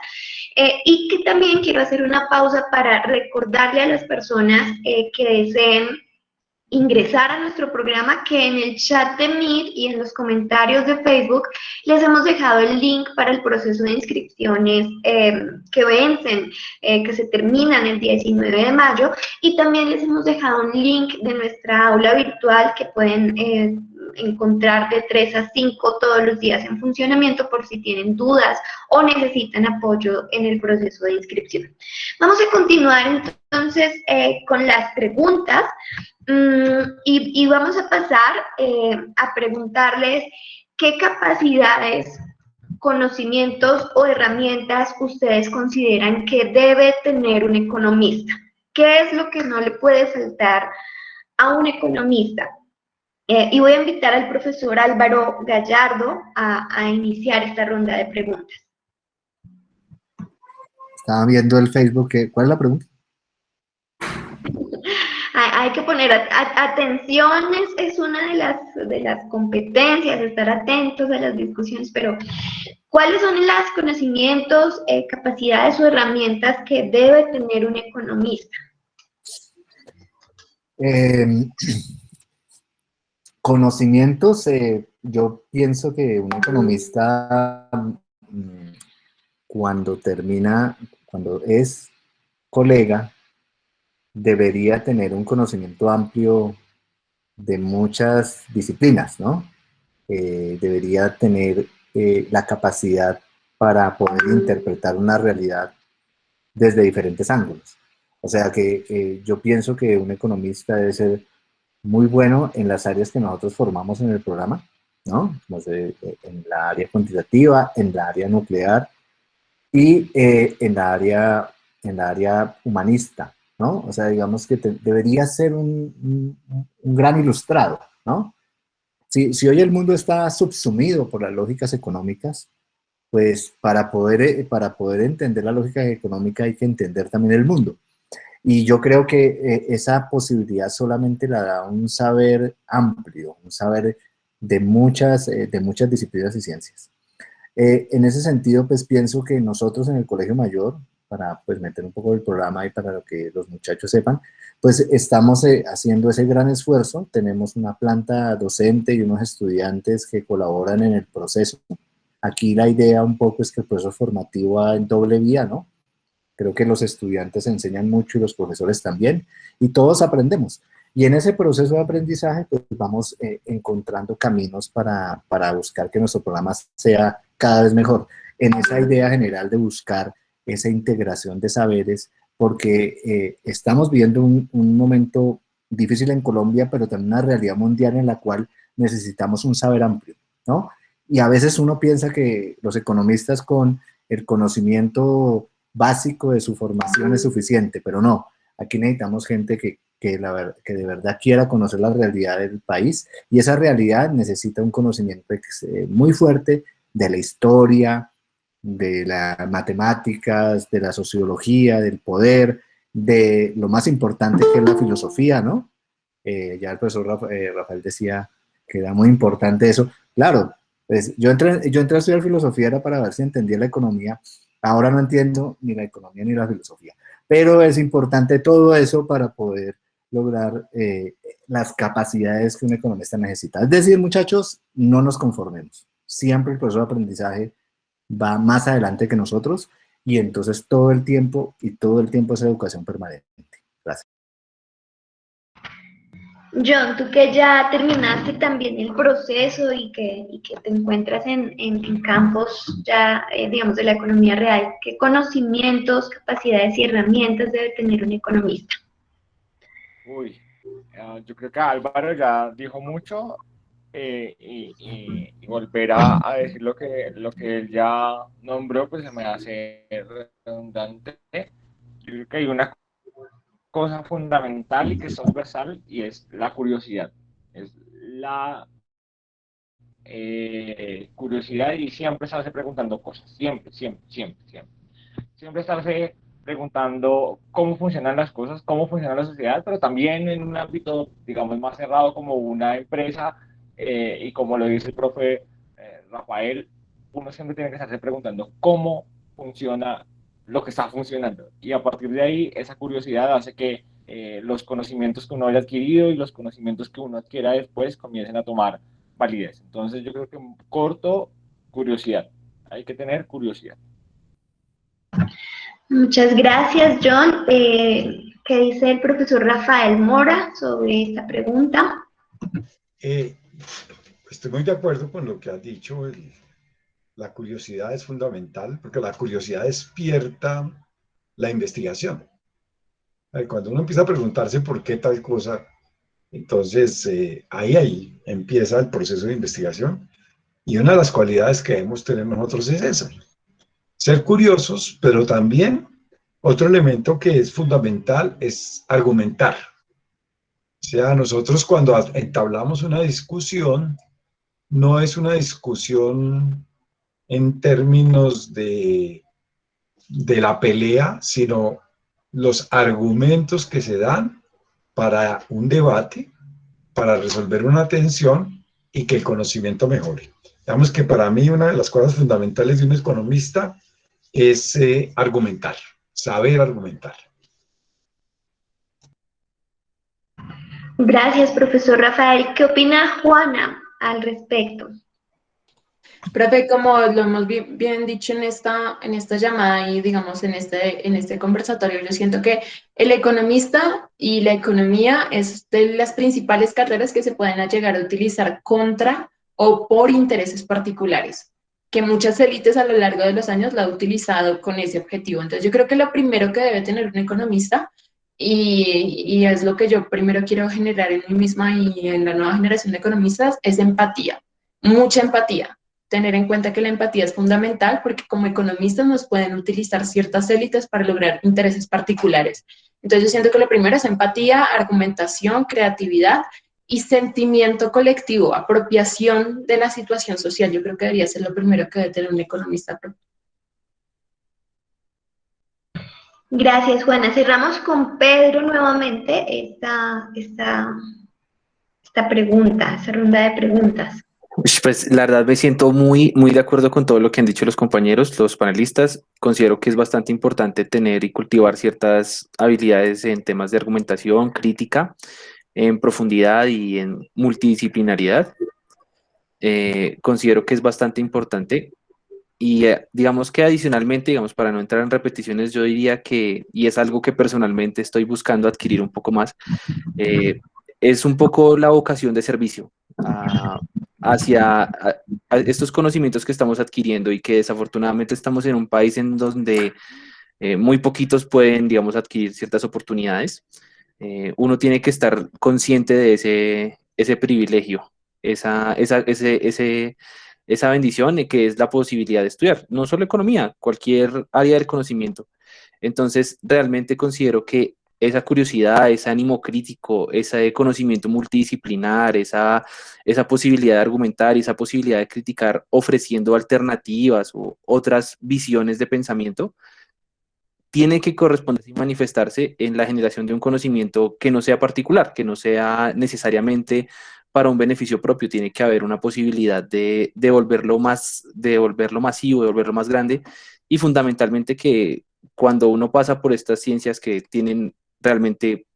Y que también quiero hacer una pausa para recordarle a las personas que deseen ingresar a nuestro programa, que en el chat de Meet y en los comentarios de Facebook les hemos dejado el link para el proceso de inscripciones que vencen, que se terminan el 19 de mayo, y también les hemos dejado un link de nuestra aula virtual que pueden encontrar de 3 a 5 todos los días en funcionamiento por si tienen dudas o necesitan apoyo en el proceso de inscripción. Vamos a continuar entonces con las preguntas. Y vamos a pasar a preguntarles qué capacidades, conocimientos o herramientas ustedes consideran que debe tener un economista. ¿Qué es lo que no le puede faltar a un economista? Y voy a invitar al profesor Álvaro Gallardo a iniciar esta ronda de preguntas. Estaba viendo el Facebook. ¿Cuál es la pregunta? Hay que poner atención, es una de las competencias, estar atentos a las discusiones, pero ¿cuáles son los conocimientos, capacidades o herramientas que debe tener un economista? Conocimientos, yo pienso que un economista cuando es colega, debería tener un conocimiento amplio de muchas disciplinas, ¿no? Debería tener la capacidad para poder interpretar una realidad desde diferentes ángulos. O sea que yo pienso que un economista debe ser muy bueno en las áreas que nosotros formamos en el programa, ¿no? Como en la área cuantitativa, en la área nuclear y en la área humanista, ¿no? O sea, digamos que debería ser un gran ilustrado, ¿no? Si hoy el mundo está subsumido por las lógicas económicas, pues para poder entender la lógica económica hay que entender también el mundo. Y yo creo que esa posibilidad solamente la da un saber amplio, un saber de muchas disciplinas y ciencias. En ese sentido, pues pienso que nosotros en el Colegio Mayor, para pues meter un poco el programa y para que los muchachos sepan, pues estamos haciendo ese gran esfuerzo. Tenemos una planta docente y unos estudiantes que colaboran en el proceso. Aquí la idea un poco es que el proceso formativo va en doble vía, ¿no? Creo que los estudiantes enseñan mucho y los profesores también, y todos aprendemos. Y en ese proceso de aprendizaje, pues vamos encontrando caminos para buscar que nuestro programa sea cada vez mejor. En esa idea general de buscar esa integración de saberes, porque estamos viviendo un momento difícil en Colombia, pero también una realidad mundial en la cual necesitamos un saber amplio, ¿no? Y a veces uno piensa que los economistas con el conocimiento básico de su formación es suficiente, pero no. Aquí necesitamos gente que de verdad quiera conocer la realidad del país, y esa realidad necesita un conocimiento muy fuerte de la historia, de las matemáticas, de la sociología, del poder, de lo más importante que es la filosofía, ¿no? Ya el profesor Rafael decía que era muy importante eso. Claro, pues yo entré a estudiar filosofía era para ver si entendía la economía. Ahora no entiendo ni la economía ni la filosofía, pero es importante todo eso para poder lograr las capacidades que un economista necesita. Es decir, muchachos, no nos conformemos. Siempre el proceso de aprendizaje va más adelante que nosotros, y entonces todo el tiempo es educación permanente. Gracias. John, tú que ya terminaste también el proceso y que te encuentras en campos ya, digamos, de la economía real, ¿qué conocimientos, capacidades y herramientas debe tener un economista? Uy, yo creo que Álvaro ya dijo mucho, y volver a decir lo que él ya nombró, pues se me hace redundante. Yo creo que hay una cosa fundamental y que es transversal, y es la curiosidad. Es la curiosidad, y siempre estarse preguntando cosas, siempre, siempre, siempre, siempre. Siempre estarse preguntando cómo funcionan las cosas, cómo funciona la sociedad, pero también en un ámbito, digamos, más cerrado como una empresa, y como lo dice el profe Rafael, uno siempre tiene que estarse preguntando cómo funciona lo que está funcionando. Y a partir de ahí, esa curiosidad hace que los conocimientos que uno haya adquirido y los conocimientos que uno adquiera después comiencen a tomar validez. Entonces yo creo que corto, curiosidad. Hay que tener curiosidad. Muchas gracias, John. ¿Qué dice el profesor Rafael Mora sobre esta pregunta? Estoy muy de acuerdo con lo que has dicho. La curiosidad es fundamental porque la curiosidad despierta la investigación. Cuando uno empieza a preguntarse por qué tal cosa, entonces ahí empieza el proceso de investigación. Y una de las cualidades que debemos tener nosotros es eso, ser curiosos, pero también otro elemento que es fundamental es argumentar. O sea, nosotros cuando entablamos una discusión, no es una discusión en términos de la pelea, sino los argumentos que se dan para un debate, para resolver una tensión y que el conocimiento mejore. Digamos que para mí una de las cosas fundamentales de un economista es argumentar, saber argumentar. Gracias, profesor Rafael. ¿Qué opina Juana al respecto? Profe, como lo hemos bien dicho en esta llamada y digamos en este conversatorio, yo siento que el economista y la economía es de las principales carreras que se pueden llegar a utilizar contra o por intereses particulares, que muchas élites a lo largo de los años la han utilizado con ese objetivo. Entonces yo creo que lo primero que debe tener un economista, y es lo que yo primero quiero generar en mí misma y en la nueva generación de economistas, es empatía, mucha empatía. Tener en cuenta que la empatía es fundamental porque como economistas nos pueden utilizar ciertas élites para lograr intereses particulares. Entonces yo siento que lo primero es empatía, argumentación, creatividad y sentimiento colectivo, apropiación de la situación social. Yo creo que debería ser lo primero que debe tener un economista. Gracias, Juana. Cerramos con Pedro nuevamente esta pregunta, esta ronda de preguntas. Pues la verdad me siento muy de acuerdo con todo lo que han dicho los compañeros, los panelistas. Considero que es bastante importante tener y cultivar ciertas habilidades en temas de argumentación, crítica, en profundidad y en multidisciplinaridad. Considero que es bastante importante. Y digamos que adicionalmente, digamos, para no entrar en repeticiones, yo diría que, y es algo que personalmente estoy buscando adquirir un poco más, eh, es un poco la vocación de servicio hacia estos conocimientos que estamos adquiriendo y que desafortunadamente estamos en un país en donde muy poquitos pueden, digamos, adquirir ciertas oportunidades. Uno tiene que estar consciente de ese privilegio, esa bendición que es la posibilidad de estudiar, no solo economía, cualquier área del conocimiento. Entonces, realmente considero que esa curiosidad, ese ánimo crítico, ese conocimiento multidisciplinar, esa posibilidad de argumentar y esa posibilidad de criticar ofreciendo alternativas o otras visiones de pensamiento, tiene que corresponder y manifestarse en la generación de un conocimiento que no sea particular, que no sea necesariamente para un beneficio propio. Tiene que haber una posibilidad de volverlo de volverlo masivo, de volverlo más grande, y fundamentalmente que cuando uno pasa por estas ciencias que tienen realmente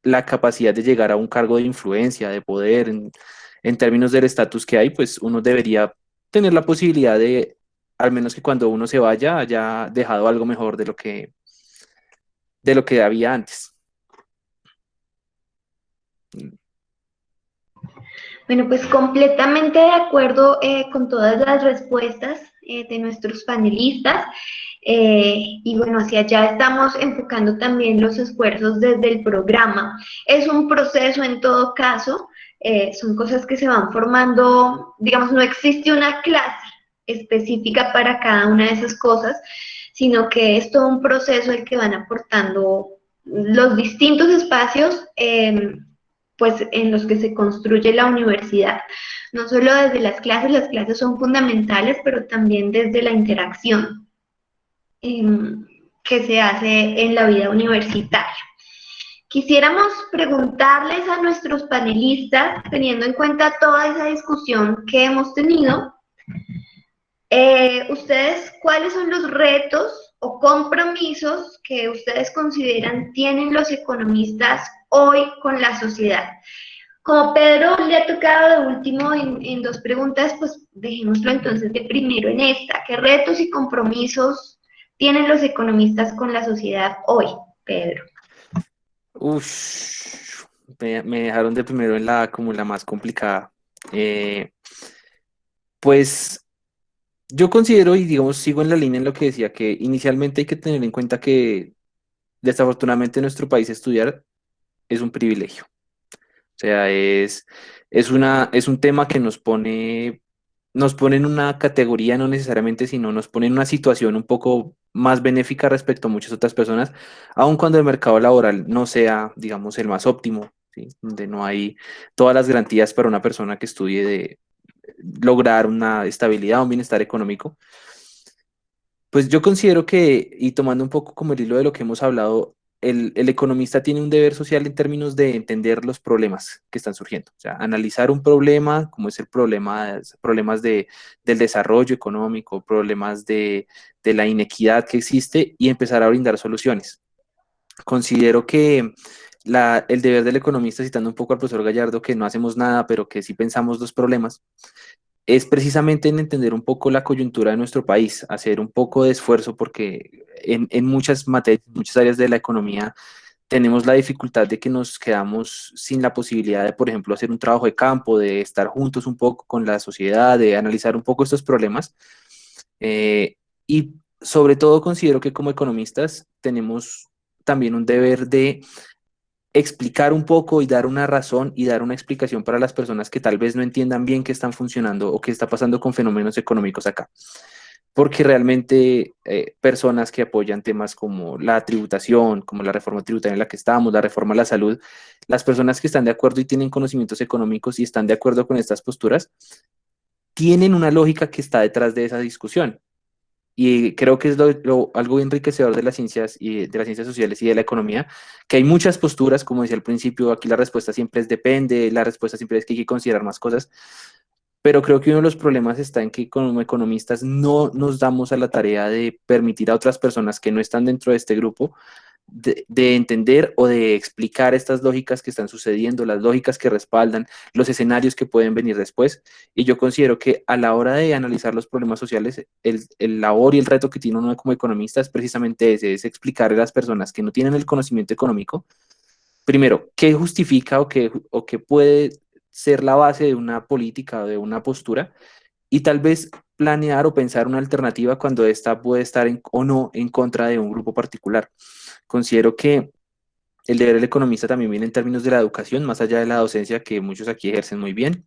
la capacidad de llegar a un cargo de influencia, de poder, en términos del estatus que hay, pues uno debería tener la posibilidad de, al menos que cuando uno se vaya, haya dejado algo mejor de lo que había antes. Bueno, pues completamente de acuerdo con todas las respuestas de nuestros panelistas. Y bueno, hacia allá estamos enfocando también los esfuerzos desde el programa. Es un proceso en todo caso, son cosas que se van formando, digamos, no existe una clase específica para cada una de esas cosas, sino que es todo un proceso el que van aportando los distintos espacios pues en los que se construye la universidad. No solo desde las clases son fundamentales, pero también desde la interacción que se hace en la vida universitaria. Quisiéramos preguntarles a nuestros panelistas, teniendo en cuenta toda esa discusión que hemos tenido, ustedes, ¿cuáles son los retos o compromisos que ustedes consideran tienen los economistas hoy con la sociedad? Como Pedro le ha tocado de último en dos preguntas, pues dejémoslo entonces de primero en esta. ¿Qué retos y compromisos tienen los economistas con la sociedad hoy, Pedro? Me dejaron de primero en como la más complicada. Pues yo considero y digamos sigo en la línea en lo que decía, que inicialmente hay que tener en cuenta que desafortunadamente en nuestro país estudiar es un privilegio. O sea, es un tema que nos pone en una categoría, no necesariamente, sino nos pone en una situación un poco más benéfica respecto a muchas otras personas, aun cuando el mercado laboral no sea, digamos, el más óptimo, ¿sí? Donde no hay todas las garantías para una persona que estudie de lograr una estabilidad, un bienestar económico. Pues yo considero que, y tomando un poco como el hilo de lo que hemos hablado, el economista tiene un deber social en términos de entender los problemas que están surgiendo. O sea, analizar un problema, como es el problemas del desarrollo económico, problemas de la inequidad que existe y empezar a brindar soluciones. Considero que el deber del economista, citando un poco al profesor Gallardo, que no hacemos nada, pero que sí pensamos los problemas, es precisamente en entender un poco la coyuntura de nuestro país, hacer un poco de esfuerzo porque en muchas materias, muchas áreas de la economía tenemos la dificultad de que nos quedamos sin la posibilidad de, por ejemplo, hacer un trabajo de campo, de estar juntos un poco con la sociedad, de analizar un poco estos problemas. Y sobre todo considero que como economistas tenemos también un deber de explicar un poco y dar una razón y dar una explicación para las personas que tal vez no entiendan bien qué están funcionando o qué está pasando con fenómenos económicos acá. Porque realmente personas que apoyan temas como la tributación, como la reforma tributaria en la que estamos, la reforma a la salud, las personas que están de acuerdo y tienen conocimientos económicos y están de acuerdo con estas posturas, tienen una lógica que está detrás de esa discusión. Y creo que es algo enriquecedor de las ciencias y de las ciencias sociales y de la economía, que hay muchas posturas, como decía al principio, aquí la respuesta siempre es depende, la respuesta siempre es que hay que considerar más cosas, pero creo que uno de los problemas está en que como economistas no nos damos a la tarea de permitir a otras personas que no están dentro de este grupo de entender o de explicar estas lógicas que están sucediendo, las lógicas que respaldan, los escenarios que pueden venir después. Y yo considero que a la hora de analizar los problemas sociales, el labor y el reto que tiene uno como economista es precisamente ese, es explicar a las personas que no tienen el conocimiento económico, primero, qué justifica o qué puede ser la base de una política o de una postura, y tal vez planear o pensar una alternativa cuando esta puede estar o no en contra de un grupo particular. Considero que el deber del economista también viene en términos de la educación, más allá de la docencia que muchos aquí ejercen muy bien,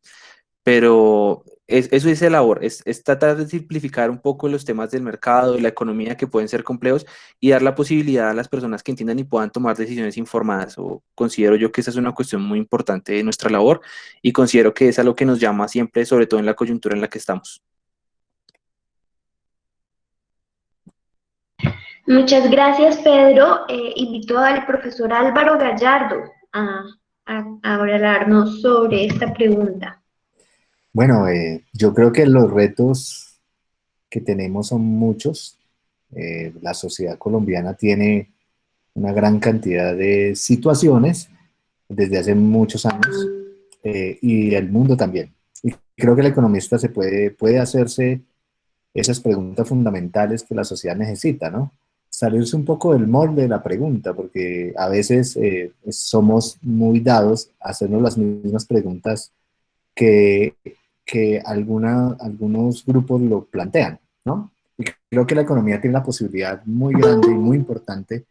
pero eso es el labor, es tratar de simplificar un poco los temas del mercado, de la economía que pueden ser complejos y dar la posibilidad a las personas que entiendan y puedan tomar decisiones informadas. O considero yo que esa es una cuestión muy importante de nuestra labor y considero que es algo que nos llama siempre, sobre todo en la coyuntura en la que estamos. Muchas gracias, Pedro. Invito al profesor Álvaro Gallardo a hablarnos sobre esta pregunta. Bueno, yo creo que los retos que tenemos son muchos. La sociedad colombiana tiene una gran cantidad de situaciones desde hace muchos años y el mundo también. Y creo que el economista puede hacerse esas preguntas fundamentales que la sociedad necesita, ¿no? Salirse un poco del molde de la pregunta, porque a veces somos muy dados a hacernos las mismas preguntas que, que algunos grupos lo plantean, ¿no? Y creo que la economía tiene la posibilidad muy grande y muy importante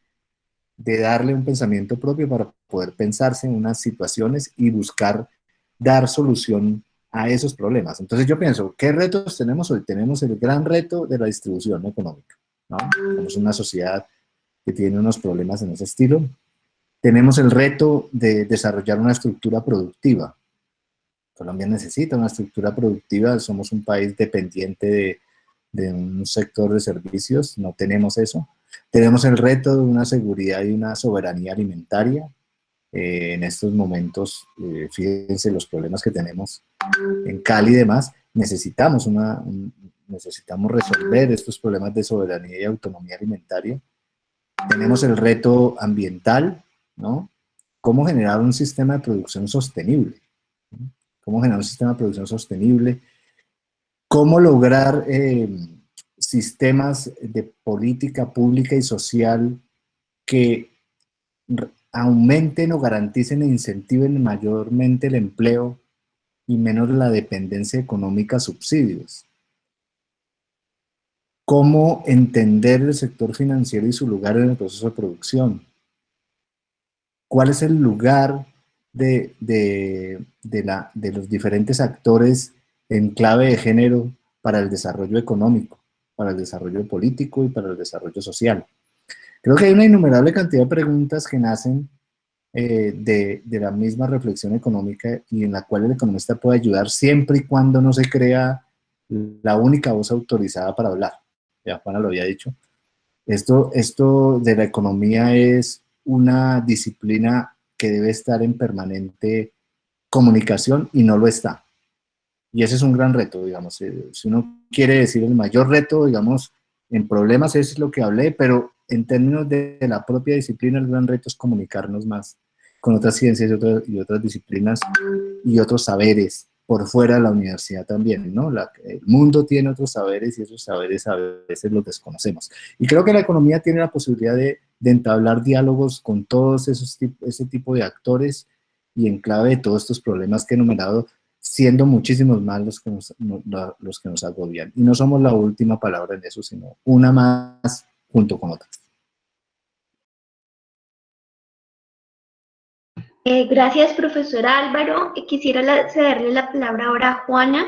de darle un pensamiento propio para poder pensarse en unas situaciones y buscar dar solución a esos problemas. Entonces yo pienso, ¿qué retos tenemos hoy? Tenemos el gran reto de la distribución económica, ¿no? Somos una sociedad que tiene unos problemas en ese estilo. Tenemos el reto de desarrollar una estructura productiva. Colombia necesita una estructura productiva, somos un país dependiente de un sector de servicios, no tenemos eso. Tenemos el reto de una seguridad y una soberanía alimentaria. En estos momentos, fíjense los problemas que tenemos en Cali y demás, necesitamos resolver estos problemas de soberanía y autonomía alimentaria. Tenemos el reto ambiental, ¿no? ¿Cómo generar un sistema de producción sostenible? ¿Cómo generar un sistema de producción sostenible? ¿Cómo lograr sistemas de política pública y social que aumenten o garanticen e incentiven mayormente el empleo y menos la dependencia económica a subsidios? ¿Cómo entender el sector financiero y su lugar en el proceso de producción? ¿Cuál es el lugar de los diferentes actores en clave de género para el desarrollo económico, para el desarrollo político y para el desarrollo social? Creo que hay una innumerable cantidad de preguntas que nacen de la misma reflexión económica y en la cual el economista puede ayudar siempre y cuando no se crea la única voz autorizada para hablar. Ya Juana lo había dicho. Esto de la economía es una disciplina que debe estar en permanente comunicación y no lo está. Y ese es un gran reto, digamos. Si uno quiere decir el mayor reto, digamos, en problemas es lo que hablé, pero en términos de la propia disciplina, el gran reto es comunicarnos más con otras ciencias y otras disciplinas y otros saberes por fuera de la universidad también, ¿no? El mundo tiene otros saberes y esos saberes a veces los desconocemos. Y creo que la economía tiene la posibilidad de entablar diálogos con todos ese tipo de actores y en clave de todos estos problemas que he enumerado, siendo muchísimos más los que nos agobian. Y no somos la última palabra en eso, sino una más junto con otras. Gracias, profesor Álvaro. Quisiera cederle la palabra ahora a Juana.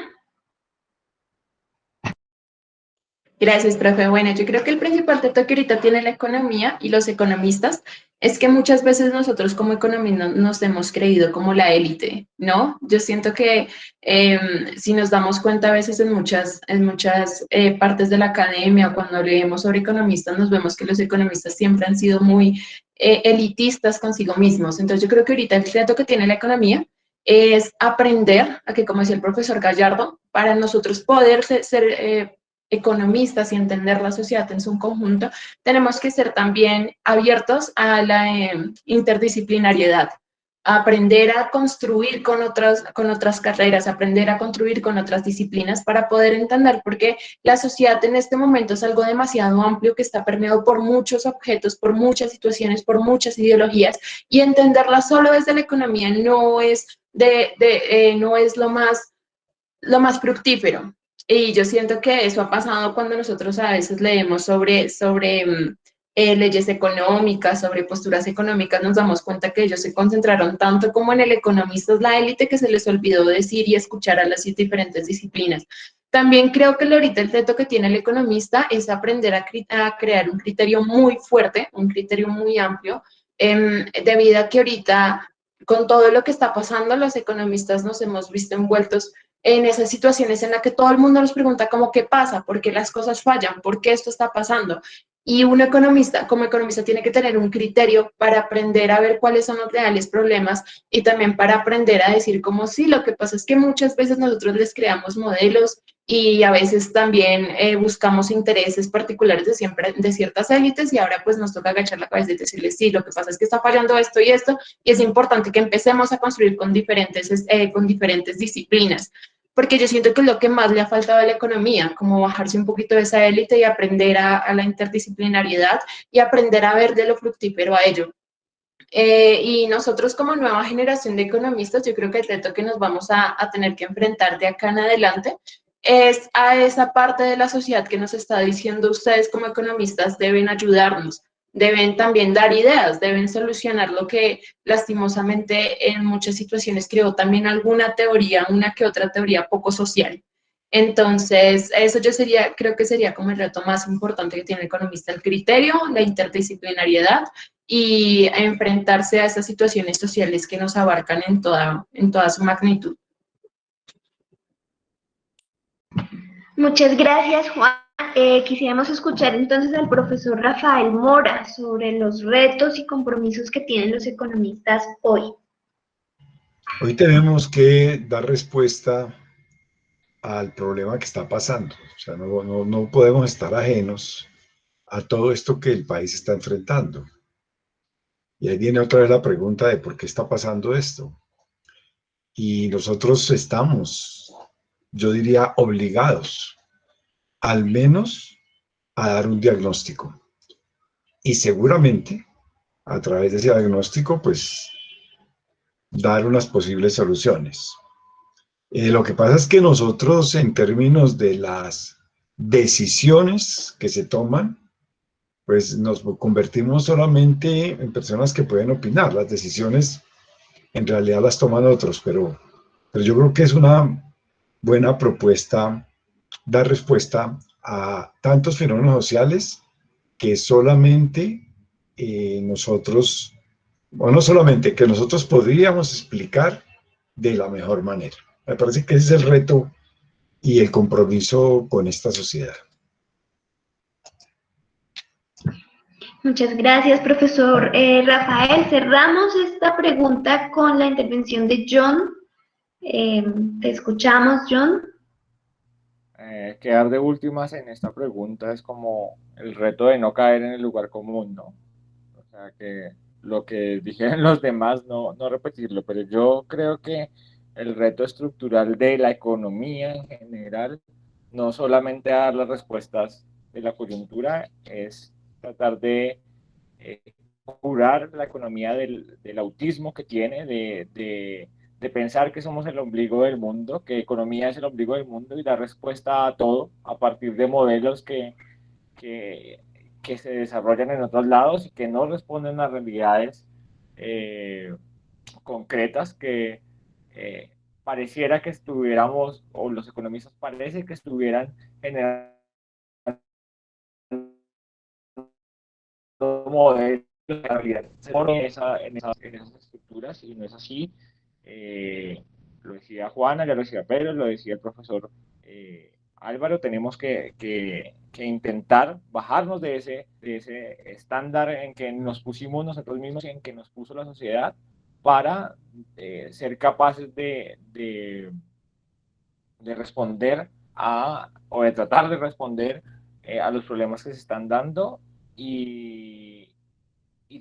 Gracias, profe. Bueno, yo creo que el principal reto que ahorita tiene la economía y los economistas es que muchas veces nosotros como economistas nos hemos creído como la élite, ¿no? Yo siento que eh, si nos damos cuenta a veces en muchas partes de la academia, cuando leemos sobre economistas, nos vemos que los economistas siempre han sido muy elitistas consigo mismos. Entonces yo creo que ahorita el reto que tiene la economía es aprender a que, como decía el profesor Gallardo, para nosotros poder ser economistas y entender la sociedad en su conjunto, tenemos que ser también abiertos a la interdisciplinariedad, a aprender a construir con otras carreras, aprender a construir con otras disciplinas para poder entender, porque la sociedad en este momento es algo demasiado amplio que está permeado por muchos objetos, por muchas situaciones, por muchas ideologías, y entenderla solo desde la economía no es lo más fructífero. Y yo siento que eso ha pasado cuando nosotros a veces leemos sobre leyes económicas, sobre posturas económicas, nos damos cuenta que ellos se concentraron tanto como en el economista es la élite que se les olvidó decir y escuchar a las diferentes disciplinas. También creo que ahorita el reto que tiene el economista es aprender a crear un criterio muy fuerte, un criterio muy amplio, debido a que ahorita con todo lo que está pasando, los economistas nos hemos visto envueltos en esas situaciones en las que todo el mundo nos pregunta como qué pasa, por qué las cosas fallan, por qué esto está pasando. Y un economista, como economista, tiene que tener un criterio para aprender a ver cuáles son los reales problemas y también para aprender a decir como sí, lo que pasa es que muchas veces nosotros les creamos modelos y a veces también buscamos intereses particulares de ciertas élites y ahora pues nos toca agachar la cabeza y decirles sí, lo que pasa es que está fallando esto y esto y es importante que empecemos a construir con diferentes disciplinas porque yo siento que es lo que más le ha faltado a la economía, como bajarse un poquito de esa élite y aprender a la interdisciplinariedad y aprender a ver de lo fructífero a ello. Y nosotros como nueva generación de economistas, yo creo que el reto que nos vamos a tener que enfrentar de acá en adelante es a esa parte de la sociedad que nos está diciendo ustedes como economistas deben ayudarnos, deben también dar ideas, deben solucionar lo que lastimosamente en muchas situaciones creó también alguna teoría, una que otra teoría poco social. Entonces, eso creo que sería como el reto más importante que tiene el economista, el criterio, la interdisciplinariedad y enfrentarse a esas situaciones sociales que nos abarcan en toda su magnitud. Muchas gracias, Juan. Quisiéramos escuchar entonces al profesor Rafael Mora sobre los retos y compromisos que tienen los economistas hoy. Hoy tenemos que dar respuesta al problema que está pasando. O sea, no podemos estar ajenos a todo esto que el país está enfrentando. Y ahí viene otra vez la pregunta de por qué está pasando esto. Y nosotros estamos, yo diría, obligados, al menos, a dar un diagnóstico. Y seguramente, a través de ese diagnóstico, pues, dar unas posibles soluciones. Lo que pasa es que nosotros, en términos de las decisiones que se toman, pues nos convertimos solamente en personas que pueden opinar. Las decisiones en realidad las toman otros, pero yo creo que es una buena propuesta dar respuesta a tantos fenómenos sociales que solamente nosotros, o no solamente, que nosotros podríamos explicar de la mejor manera. Me parece que ese es el reto y el compromiso con esta sociedad. Muchas gracias, profesor Rafael. Cerramos esta pregunta con la intervención de John. Te escuchamos, John. Quedar de últimas en esta pregunta es como el reto de no caer en el lugar común, ¿no? O sea, que lo que dijeron los demás no repetirlo, pero yo creo que el reto estructural de la economía en general, no solamente dar las respuestas de la coyuntura, es tratar de curar la economía del autismo que tiene, de pensar que somos el ombligo del mundo, que economía es el ombligo del mundo y dar respuesta a todo a partir de modelos que, que se desarrollan en otros lados y que no responden a realidades concretas que pareciera que estuviéramos, o los economistas parece que estuvieran generando modelo de la realidad se pone en esas estructuras, y no es así. Lo decía Juana, ya lo decía Pedro, lo decía el profesor Álvaro, tenemos que intentar bajarnos de ese estándar en que nos pusimos nosotros mismos y en que nos puso la sociedad, para ser capaces de responder o de tratar de responder a los problemas que se están dando, y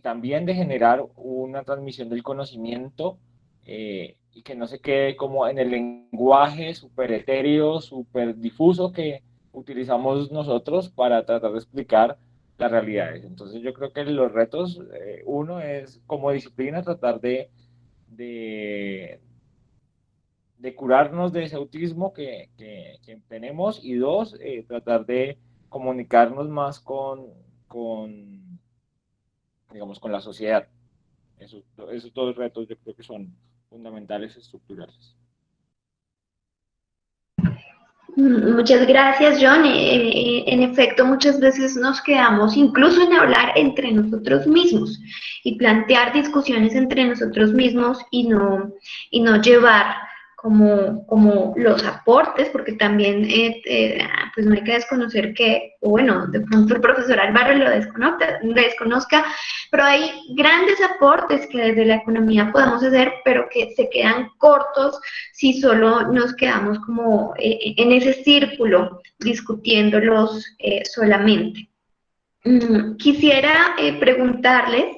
también de generar una transmisión del conocimiento, y que no se quede como en el lenguaje súper etéreo, súper difuso que utilizamos nosotros para tratar de explicar las realidades. Entonces yo creo que los retos, uno es como disciplina tratar de, de curarnos de ese autismo que tenemos, y dos, tratar de comunicarnos más digamos, con la sociedad. Esos dos retos yo creo que son fundamentales, estructurales. Muchas gracias, John. En efecto, muchas veces nos quedamos incluso en hablar entre nosotros mismos y plantear discusiones entre nosotros mismos, y no llevar como los aportes, porque también pues no hay que desconocer que, bueno, de pronto el profesor Álvaro lo desconozca, pero hay grandes aportes que desde la economía podemos hacer, pero que se quedan cortos si solo nos quedamos como en ese círculo discutiéndolos solamente. Quisiera preguntarles,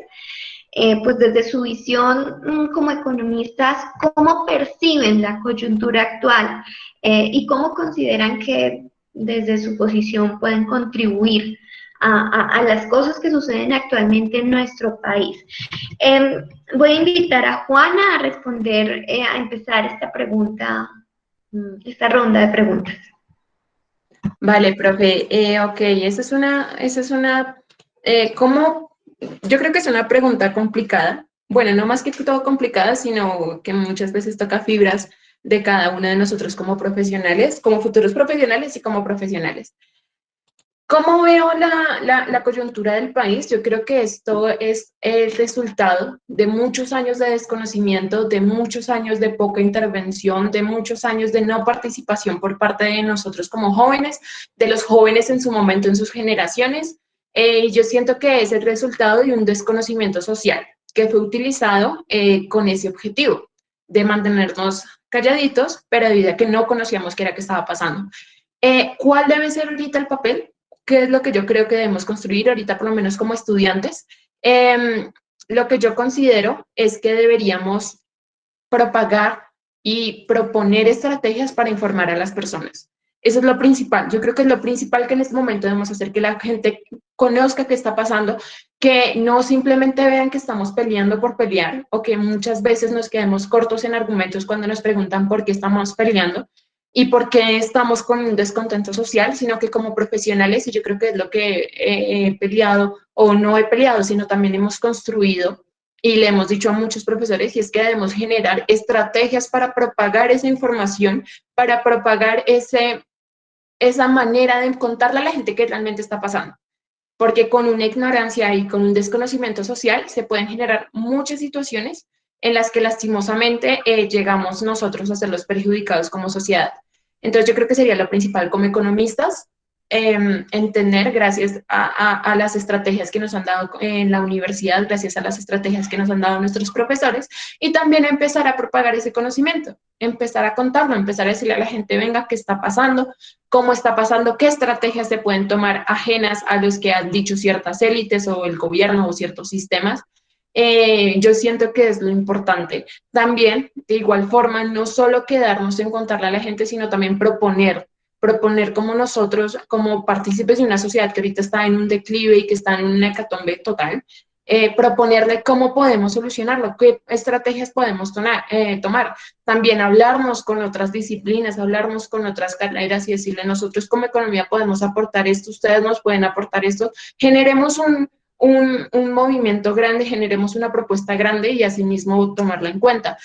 pues desde su visión como economistas, ¿cómo perciben la coyuntura actual y cómo consideran que desde su posición pueden contribuir a las cosas que suceden actualmente en nuestro país? Voy a invitar a Juana a responder, a empezar esta pregunta, esta ronda de preguntas. Vale, profe. Ok, ¿cómo? Yo creo que es una pregunta complicada. Bueno, no más que todo complicada, sino que muchas veces toca fibras de cada uno de nosotros como profesionales, como futuros profesionales y como profesionales. ¿Cómo veo la coyuntura del país? Yo creo que esto es el resultado de muchos años de desconocimiento, de muchos años de poca intervención, de muchos años de no participación por parte de nosotros como jóvenes, de los jóvenes en su momento, en sus generaciones. Yo siento que es el resultado de un desconocimiento social que fue utilizado con ese objetivo de mantenernos calladitos, pero debido a que no conocíamos qué era que estaba pasando. ¿Cuál debe ser ahorita el papel? ¿Qué es lo que yo creo que debemos construir ahorita, por lo menos como estudiantes? Lo que yo considero es que deberíamos propagar y proponer estrategias para informar a las personas. Eso es lo principal. Yo creo que es lo principal que en este momento debemos hacer, que la gente conozca qué está pasando, que no simplemente vean que estamos peleando por pelear, o que muchas veces nos quedemos cortos en argumentos cuando nos preguntan por qué estamos peleando y por qué estamos con un descontento social, sino que como profesionales, y yo creo que es lo que he peleado, o no he peleado, sino también hemos construido, y le hemos dicho a muchos profesores, y es que debemos generar estrategias para propagar esa información, para propagar esa manera de contarle a la gente qué realmente está pasando. Porque con una ignorancia y con un desconocimiento social se pueden generar muchas situaciones en las que lastimosamente llegamos nosotros a ser los perjudicados como sociedad. Entonces yo creo que sería lo principal como economistas, entender gracias a las estrategias que nos han dado en la universidad, gracias a las estrategias que nos han dado nuestros profesores, y también empezar a propagar ese conocimiento, empezar a contarlo, empezar a decirle a la gente, venga, ¿qué está pasando? ¿Cómo está pasando? ¿Qué estrategias se pueden tomar ajenas a los que han dicho ciertas élites o el gobierno o ciertos sistemas? Yo siento que es lo importante. También, de igual forma, no solo quedarnos en contarle a la gente, sino también proponer como nosotros, como partícipes de una sociedad que ahorita está en un declive y que está en una hecatombe total, proponerle cómo podemos solucionarlo, qué estrategias podemos tomar. También hablarnos con otras disciplinas, hablarnos con otras carreras y decirle, nosotros como economía podemos aportar esto, ustedes nos pueden aportar esto, generemos un movimiento grande, generemos una propuesta grande y asimismo tomarla en cuenta.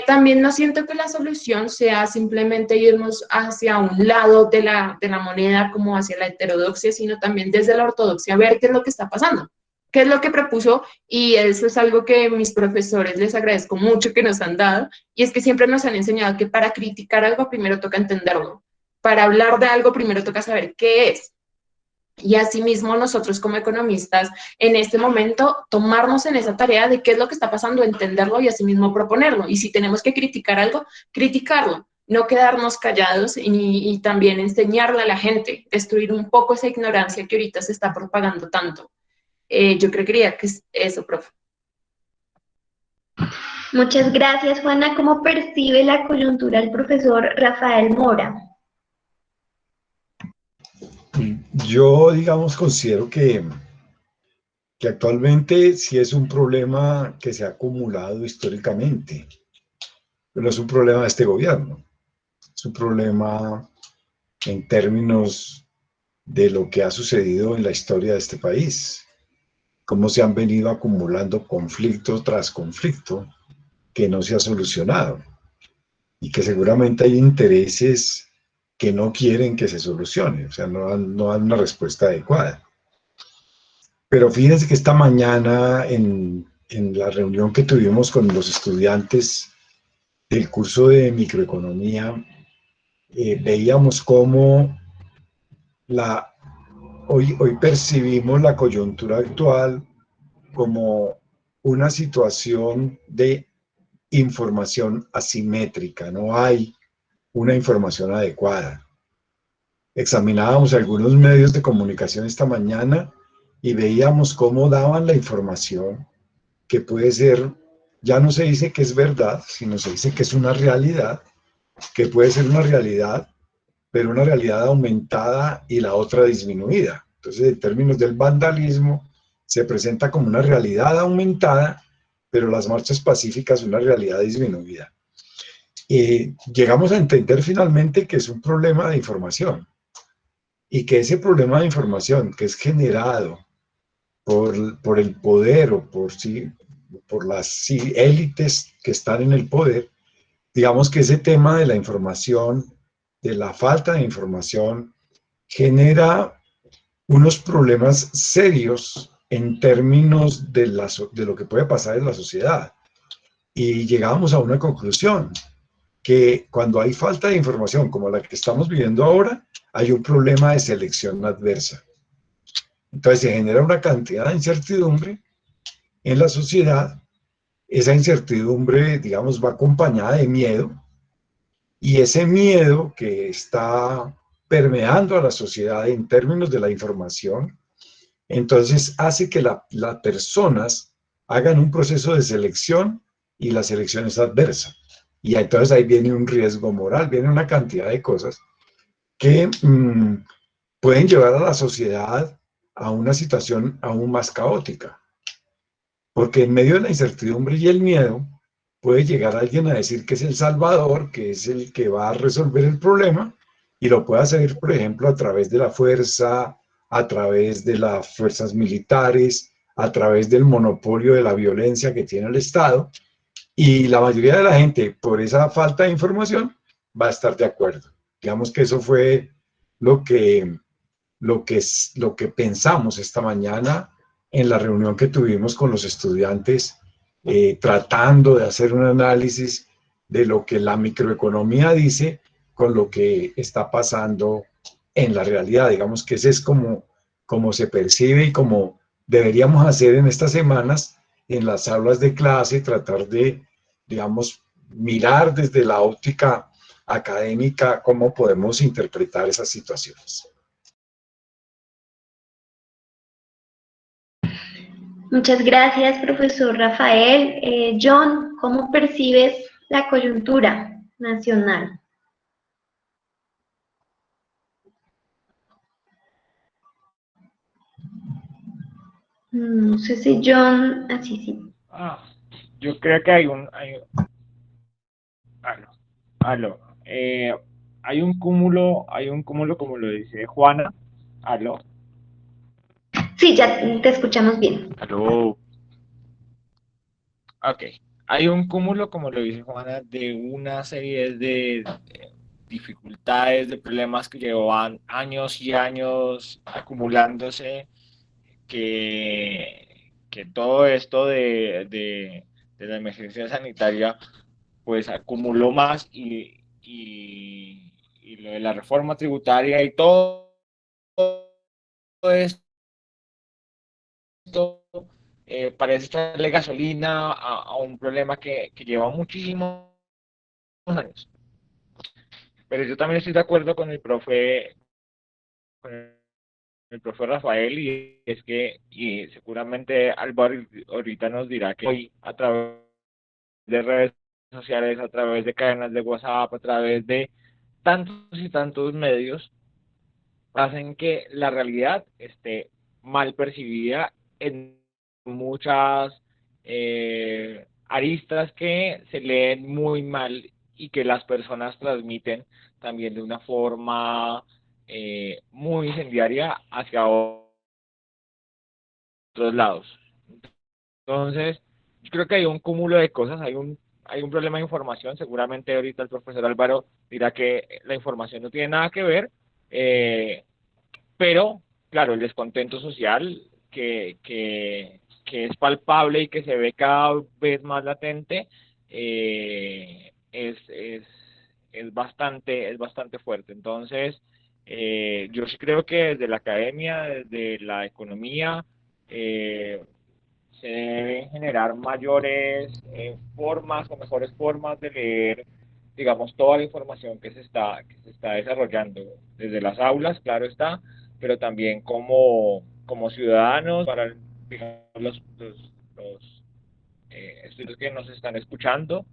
También no siento que la solución sea simplemente irnos hacia un lado de la moneda como hacia la heterodoxia, sino también desde la ortodoxia ver qué es lo que está pasando. ¿Qué es lo que propuso? Y eso es algo que mis profesores les agradezco mucho que nos han dado, y es que siempre nos han enseñado que para criticar algo primero toca entenderlo, para hablar de algo primero toca saber qué es. Y asimismo nosotros como economistas en este momento tomarnos en esa tarea de qué es lo que está pasando, entenderlo y asimismo proponerlo. Y si tenemos que criticar algo, criticarlo, no quedarnos callados y también enseñarle a la gente, destruir un poco esa ignorancia que ahorita se está propagando tanto. Yo creería que es eso, profe. Muchas gracias, Juana. ¿Cómo percibe la coyuntura el profesor Rafael Mora? Yo, digamos, considero que actualmente sí es un problema que se ha acumulado históricamente, pero no es un problema de este gobierno, es un problema en términos de lo que ha sucedido en la historia de este país, cómo se han venido acumulando conflicto tras conflicto que no se ha solucionado y que seguramente hay intereses que no quieren que se solucione, o sea, no dan una respuesta adecuada. Pero fíjense que esta mañana en la reunión que tuvimos con los estudiantes del curso de microeconomía, veíamos cómo hoy percibimos la coyuntura actual como una situación de información asimétrica, no hay una información adecuada. Examinábamos algunos medios de comunicación esta mañana y veíamos cómo daban la información que puede ser, ya no se dice que es verdad, sino se dice que es una realidad, que puede ser una realidad, pero una realidad aumentada y la otra disminuida. Entonces, en términos del vandalismo, se presenta como una realidad aumentada, pero las marchas pacíficas una realidad disminuida. Y llegamos a entender finalmente que es un problema de información y que ese problema de información que es generado por el poder o por las élites que están en el poder, digamos que ese tema de la información, de la falta de información, genera unos problemas serios en términos de lo que puede pasar en la sociedad. Y llegamos a una conclusión, que cuando hay falta de información como la que estamos viviendo ahora, hay un problema de selección adversa. Entonces se genera una cantidad de incertidumbre en la sociedad. Esa incertidumbre, digamos, va acompañada de miedo, y ese miedo que está permeando a la sociedad en términos de la información, entonces hace que las personas hagan un proceso de selección y la selección es adversa. Y entonces ahí viene un riesgo moral, viene una cantidad de cosas que pueden llevar a la sociedad a una situación aún más caótica. Porque en medio de la incertidumbre y el miedo, puede llegar alguien a decir que es el salvador, que es el que va a resolver el problema, y lo puede hacer, por ejemplo, a través de la fuerza, a través de las fuerzas militares, a través del monopolio de la violencia que tiene el Estado, y la mayoría de la gente, por esa falta de información, va a estar de acuerdo. Digamos que eso fue lo que, lo que pensamos esta mañana en la reunión que tuvimos con los estudiantes, tratando de hacer un análisis de lo que la microeconomía dice con lo que está pasando en la realidad. Digamos que ese es como se percibe y como deberíamos hacer en estas semanas en las aulas de clase, tratar de, digamos, mirar desde la óptica académica cómo podemos interpretar esas situaciones. Muchas gracias, profesor Rafael. John, ¿cómo percibes la coyuntura nacional? No sé si John, así sí. Yo creo que hay un cúmulo, como lo dice Juana. Aló. Sí, ya te escuchamos bien. Aló. Ok. Hay un cúmulo, como lo dice Juana, de una serie de dificultades, de problemas que llevan años y años acumulándose, que todo esto de la emergencia sanitaria pues acumuló más y lo de la reforma tributaria y todo esto parece echarle gasolina a un problema que lleva muchísimos años. Pero yo también estoy de acuerdo con el profe Rafael, y es que, y seguramente Álvaro ahorita nos dirá que hoy a través de redes sociales, a través de cadenas de WhatsApp, a través de tantos y tantos medios, hacen que la realidad esté mal percibida en muchas aristas que se leen muy mal y que las personas transmiten también de una forma muy incendiaria hacia otros lados. Entonces, yo creo que hay un cúmulo de cosas, hay un problema de información. Seguramente ahorita el profesor Álvaro dirá que la información no tiene nada que ver, eh, pero claro, el descontento social que es palpable y que se ve cada vez más latente, es bastante fuerte. Entonces, yo sí creo que desde la academia, desde la economía, eh, se deben generar mayores formas o mejores formas de leer, digamos, toda la información que se está desarrollando desde las aulas, claro está, pero también como ciudadanos, para digamos, los estudiantes que nos están escuchando,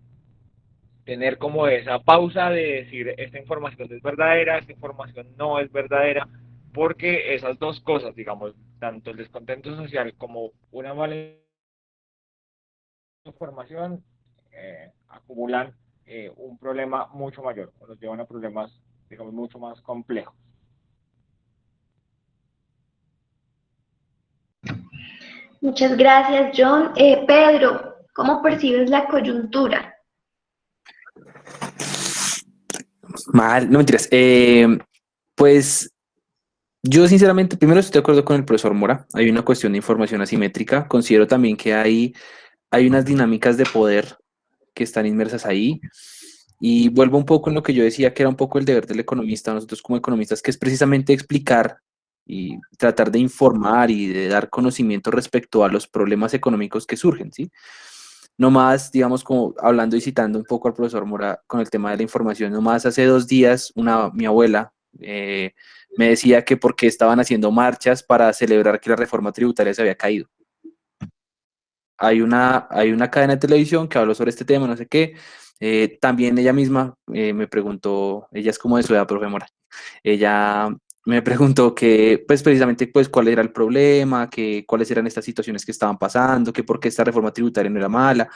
tener como esa pausa de decir, esta información es verdadera, esta información no es verdadera, porque esas dos cosas, digamos, tanto el descontento social como una mala información, acumulan un problema mucho mayor, o nos llevan a problemas, digamos, mucho más complejos. Muchas gracias, John. Pedro, ¿cómo percibes la coyuntura? Mal, no mentiras. Pues yo sinceramente, primero estoy de acuerdo con el profesor Mora. Hay una cuestión de información asimétrica. Considero también que hay unas dinámicas de poder que están inmersas ahí. Y vuelvo un poco en lo que yo decía, que era un poco el deber del economista, nosotros como economistas, que es precisamente explicar y tratar de informar y de dar conocimiento respecto a los problemas económicos que surgen, ¿sí? No más, digamos, como hablando y citando un poco al profesor Mora con el tema de la información, no más hace 2 días mi abuela me decía que porque estaban haciendo marchas para celebrar que la reforma tributaria se había caído. Hay una cadena de televisión que habló sobre este tema, no sé qué. También ella misma me preguntó, ella es como de su edad, profe Mora, ella me preguntó que, pues precisamente, pues cuál era el problema, que cuáles eran estas situaciones que estaban pasando, que por qué esta reforma tributaria no era mala,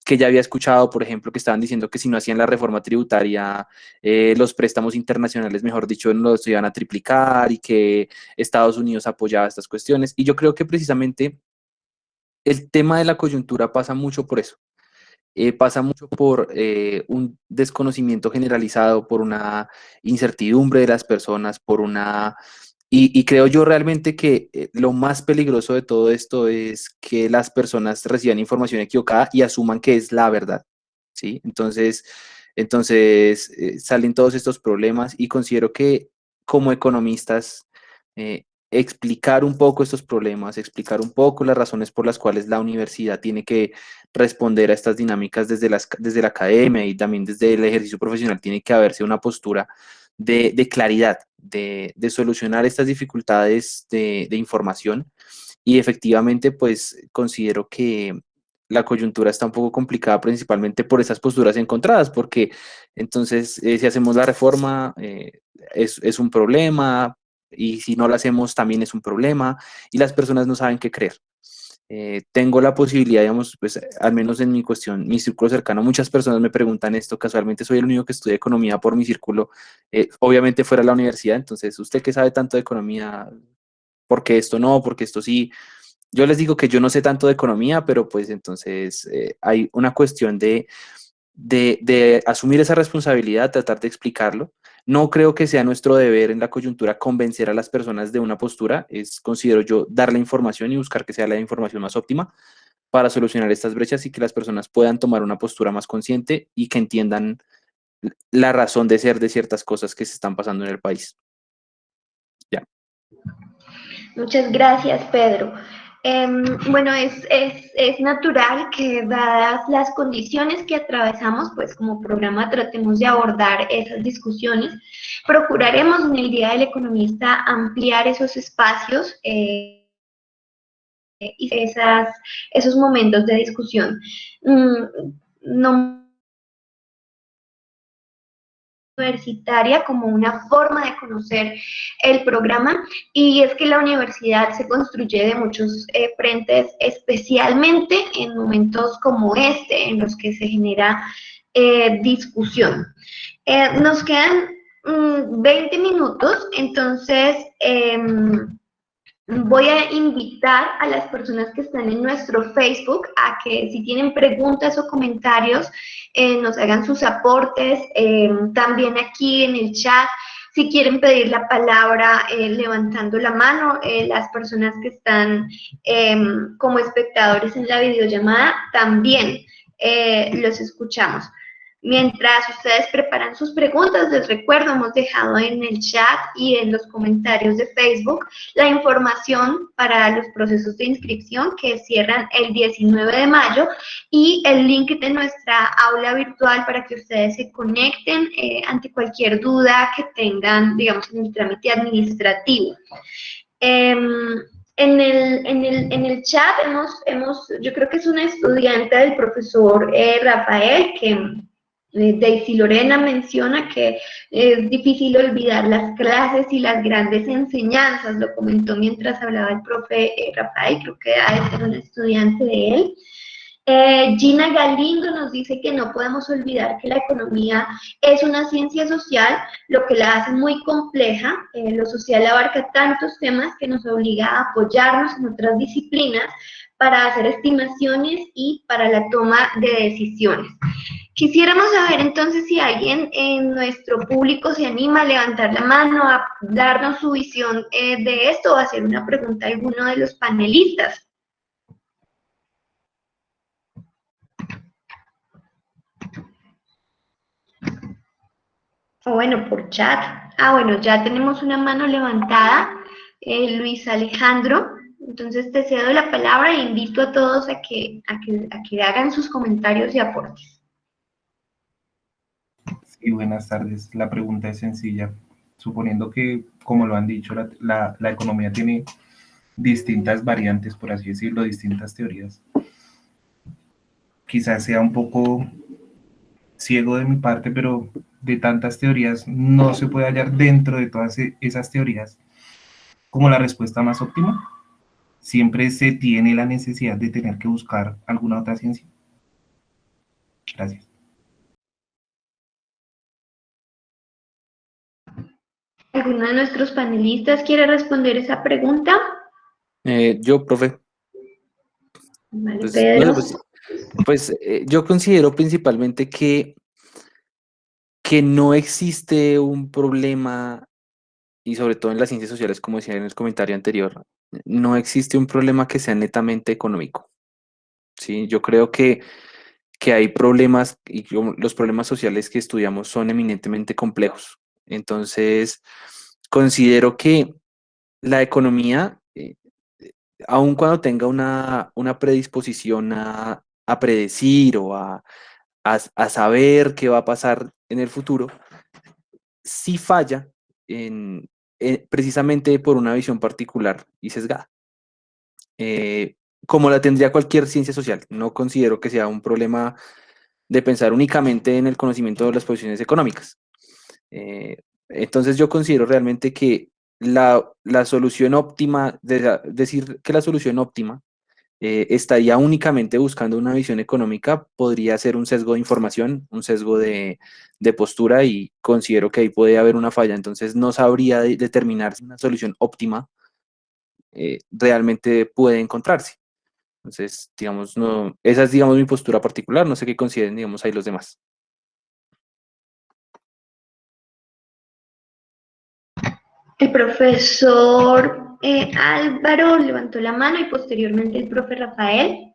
que ya había escuchado, por ejemplo, que estaban diciendo que si no hacían la reforma tributaria, los préstamos internacionales, mejor dicho, no los iban a triplicar y que Estados Unidos apoyaba estas cuestiones. Y yo creo que precisamente el tema de la coyuntura pasa mucho por eso. Pasa mucho por un desconocimiento generalizado, por una incertidumbre de las personas, por una... Y creo yo realmente que lo más peligroso de todo esto es que las personas reciban información equivocada y asuman que es la verdad, ¿sí? Entonces salen todos estos problemas y considero que como economistas explicar un poco estos problemas, explicar un poco las razones por las cuales la universidad tiene que responder a estas dinámicas desde la academia y también desde el ejercicio profesional, tiene que haberse una postura de claridad, de solucionar estas dificultades de información. Y efectivamente, pues considero que la coyuntura está un poco complicada principalmente por esas posturas encontradas, porque entonces si hacemos la reforma es un problema, y si no la hacemos también es un problema, y las personas no saben qué creer. Tengo la posibilidad, digamos, pues al menos en mi cuestión, mi círculo cercano, muchas personas me preguntan esto, casualmente soy el único que estudia economía por mi círculo, obviamente fuera de la universidad, entonces, ¿usted qué sabe tanto de economía? ¿Por qué esto no? ¿Por qué esto sí? Yo les digo que yo no sé tanto de economía, pero pues entonces hay una cuestión de asumir esa responsabilidad, tratar de explicarlo. No creo que sea nuestro deber en la coyuntura convencer a las personas de una postura, considero yo, dar la información y buscar que sea la información más óptima para solucionar estas brechas y que las personas puedan tomar una postura más consciente y que entiendan la razón de ser de ciertas cosas que se están pasando en el país. Ya. Muchas gracias, Pedro. Bueno, es natural que dadas las condiciones que atravesamos, pues como programa tratemos de abordar esas discusiones. Procuraremos en el Día del Economista ampliar esos espacios y esos momentos de discusión. No universitaria como una forma de conocer el programa, y es que la universidad se construye de muchos frentes, especialmente en momentos como este, en los que se genera discusión. Nos quedan 20 minutos, entonces voy a invitar a las personas que están en nuestro Facebook a que si tienen preguntas o comentarios nos hagan sus aportes, también aquí en el chat, si quieren pedir la palabra levantando la mano, las personas que están como espectadores en la videollamada también los escuchamos. Mientras ustedes preparan sus preguntas, les recuerdo, hemos dejado en el chat y en los comentarios de Facebook la información para los procesos de inscripción que cierran el 19 de mayo y el link de nuestra aula virtual para que ustedes se conecten ante cualquier duda que tengan, digamos, en el trámite administrativo. En el chat yo creo que es una estudiante del profesor Rafael, que Daisy Lorena menciona que es difícil olvidar las clases y las grandes enseñanzas, lo comentó mientras hablaba el profe Rafael, creo que ha de ser un estudiante de él. Gina Galindo nos dice que no podemos olvidar que la economía es una ciencia social, lo que la hace muy compleja. Lo social abarca tantos temas que nos obliga a apoyarnos en otras disciplinas para hacer estimaciones y para la toma de decisiones. Quisiéramos saber entonces si alguien en nuestro público se anima a levantar la mano, a darnos su visión de esto o a hacer una pregunta a alguno de los panelistas. O bueno, por chat. Bueno, ya tenemos una mano levantada, Luis Alejandro. Entonces te cedo la palabra e invito a todos a que hagan sus comentarios y aportes. Sí, buenas tardes. La pregunta es sencilla. Suponiendo que, como lo han dicho, la economía tiene distintas variantes, por así decirlo, distintas teorías. Quizás sea un poco ciego de mi parte, pero de tantas teorías no se puede hallar dentro de todas esas teorías como la respuesta más óptima. Siempre se tiene la necesidad de tener que buscar alguna otra ciencia. Gracias. ¿Alguno de nuestros panelistas quiere responder esa pregunta? Yo, profe. Vale, Pues, Pedro. Yo considero principalmente que no existe un problema, y sobre todo en las ciencias sociales, como decía en el comentario anterior, no existe un problema que sea netamente económico. ¿Sí? Yo creo que hay problemas, y los problemas sociales que estudiamos son eminentemente complejos. Entonces, considero que la economía, aun cuando tenga una predisposición a predecir o a saber qué va a pasar en el futuro, sí falla precisamente por una visión particular y sesgada. Como la tendría cualquier ciencia social. No considero que sea un problema de pensar únicamente en el conocimiento de las posiciones económicas. Entonces yo considero realmente que la solución óptima, decir que la solución óptima estaría únicamente buscando una visión económica, podría ser un sesgo de información, un sesgo de postura, y considero que ahí puede haber una falla. Entonces no sabría determinar si una solución óptima realmente puede encontrarse. Entonces, digamos, no, esa es, digamos, mi postura particular. No sé qué consideren, digamos, ahí los demás. El profesor Álvaro levantó la mano y posteriormente el profe Rafael.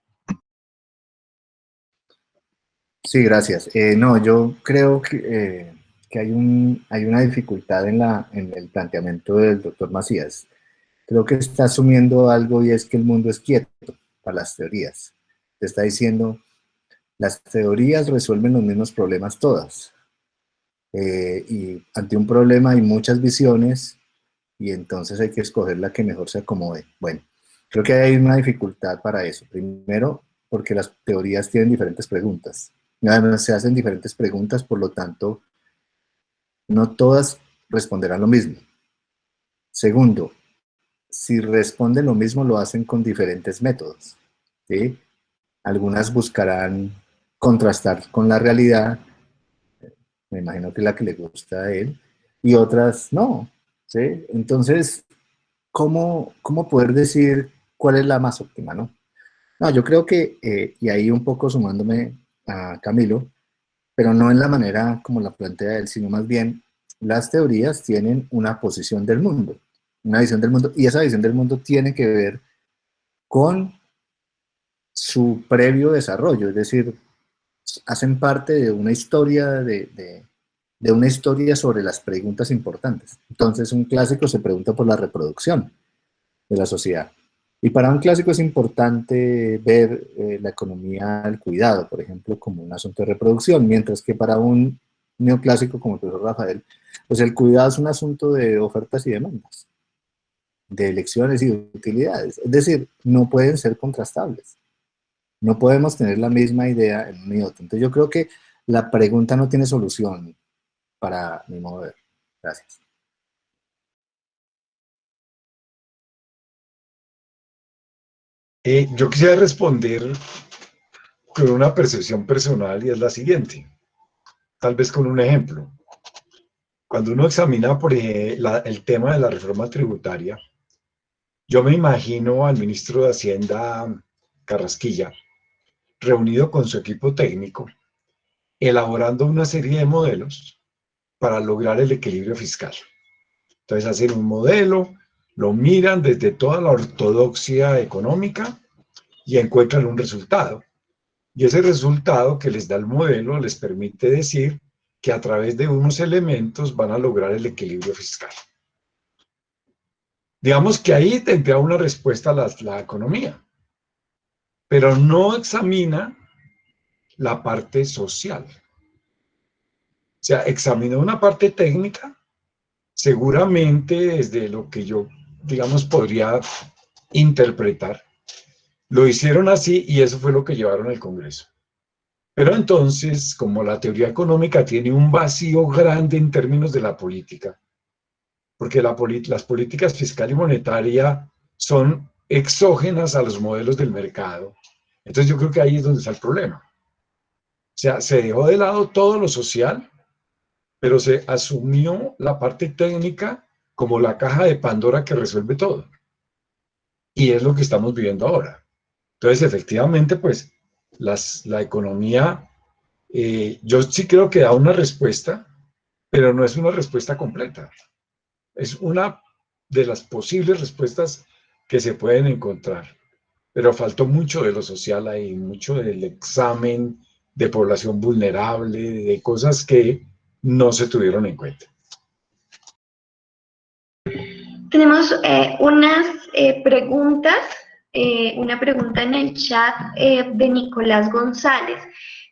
Sí, gracias. No, yo creo que hay una dificultad en el planteamiento del doctor Macías. Creo que está asumiendo algo y es que el mundo es quieto para las teorías. Te está diciendo, las teorías resuelven los mismos problemas todas. Y ante un problema hay muchas visiones y entonces hay que escoger la que mejor se acomode. Bueno, creo que hay una dificultad para eso. Primero, porque las teorías tienen diferentes preguntas. Además, se hacen diferentes preguntas, por lo tanto, no todas responderán lo mismo. Segundo, si responden lo mismo, lo hacen con diferentes métodos, ¿sí? Algunas buscarán contrastar con la realidad, me imagino que es la que le gusta a él, y otras no, ¿sí? Entonces, ¿cómo poder decir cuál es la más óptima, no? No, yo creo que, y ahí un poco sumándome a Camilo, pero no en la manera como la plantea él, sino más bien las teorías tienen una posición del mundo, una visión del mundo, y esa visión del mundo tiene que ver con su previo desarrollo, es decir, hacen parte de una historia, de una historia sobre las preguntas importantes. Entonces, un clásico se pregunta por la reproducción de la sociedad. Y para un clásico es importante ver la economía del cuidado, por ejemplo, como un asunto de reproducción, mientras que para un neoclásico como el profesor Rafael, pues el cuidado es un asunto de ofertas y demandas, de elecciones y utilidades. Es decir, no pueden ser contrastables. No podemos tener la misma idea en un y otro. Entonces yo creo que la pregunta no tiene solución para mi modo de ver. Gracias. Yo quisiera responder con una percepción personal y es la siguiente, tal vez con un ejemplo. Cuando uno examina el tema de la reforma tributaria, yo me imagino al ministro de Hacienda Carrasquilla reunido con su equipo técnico, elaborando una serie de modelos para lograr el equilibrio fiscal. Entonces hacen un modelo, lo miran desde toda la ortodoxia económica y encuentran un resultado. Y ese resultado que les da el modelo les permite decir que a través de unos elementos van a lograr el equilibrio fiscal. Digamos que ahí tendría una respuesta la economía, pero no examina la parte social. O sea, examinó una parte técnica, seguramente desde lo que yo, digamos, podría interpretar. Lo hicieron así y eso fue lo que llevaron al Congreso. Pero entonces, como la teoría económica tiene un vacío grande en términos de la política, porque las políticas fiscal y monetaria son exógenas a los modelos del mercado, entonces yo creo que ahí es donde está el problema. O sea, se dejó de lado todo lo social, pero se asumió la parte técnica como la caja de Pandora que resuelve todo. Y es lo que estamos viviendo ahora. Entonces, efectivamente, pues la economía, yo sí creo que da una respuesta, pero no es una respuesta completa. Es una de las posibles respuestas que se pueden encontrar. Pero faltó mucho de lo social ahí, mucho del examen de población vulnerable, de cosas que no se tuvieron en cuenta. Tenemos unas preguntas, una pregunta en el chat de Nicolás González.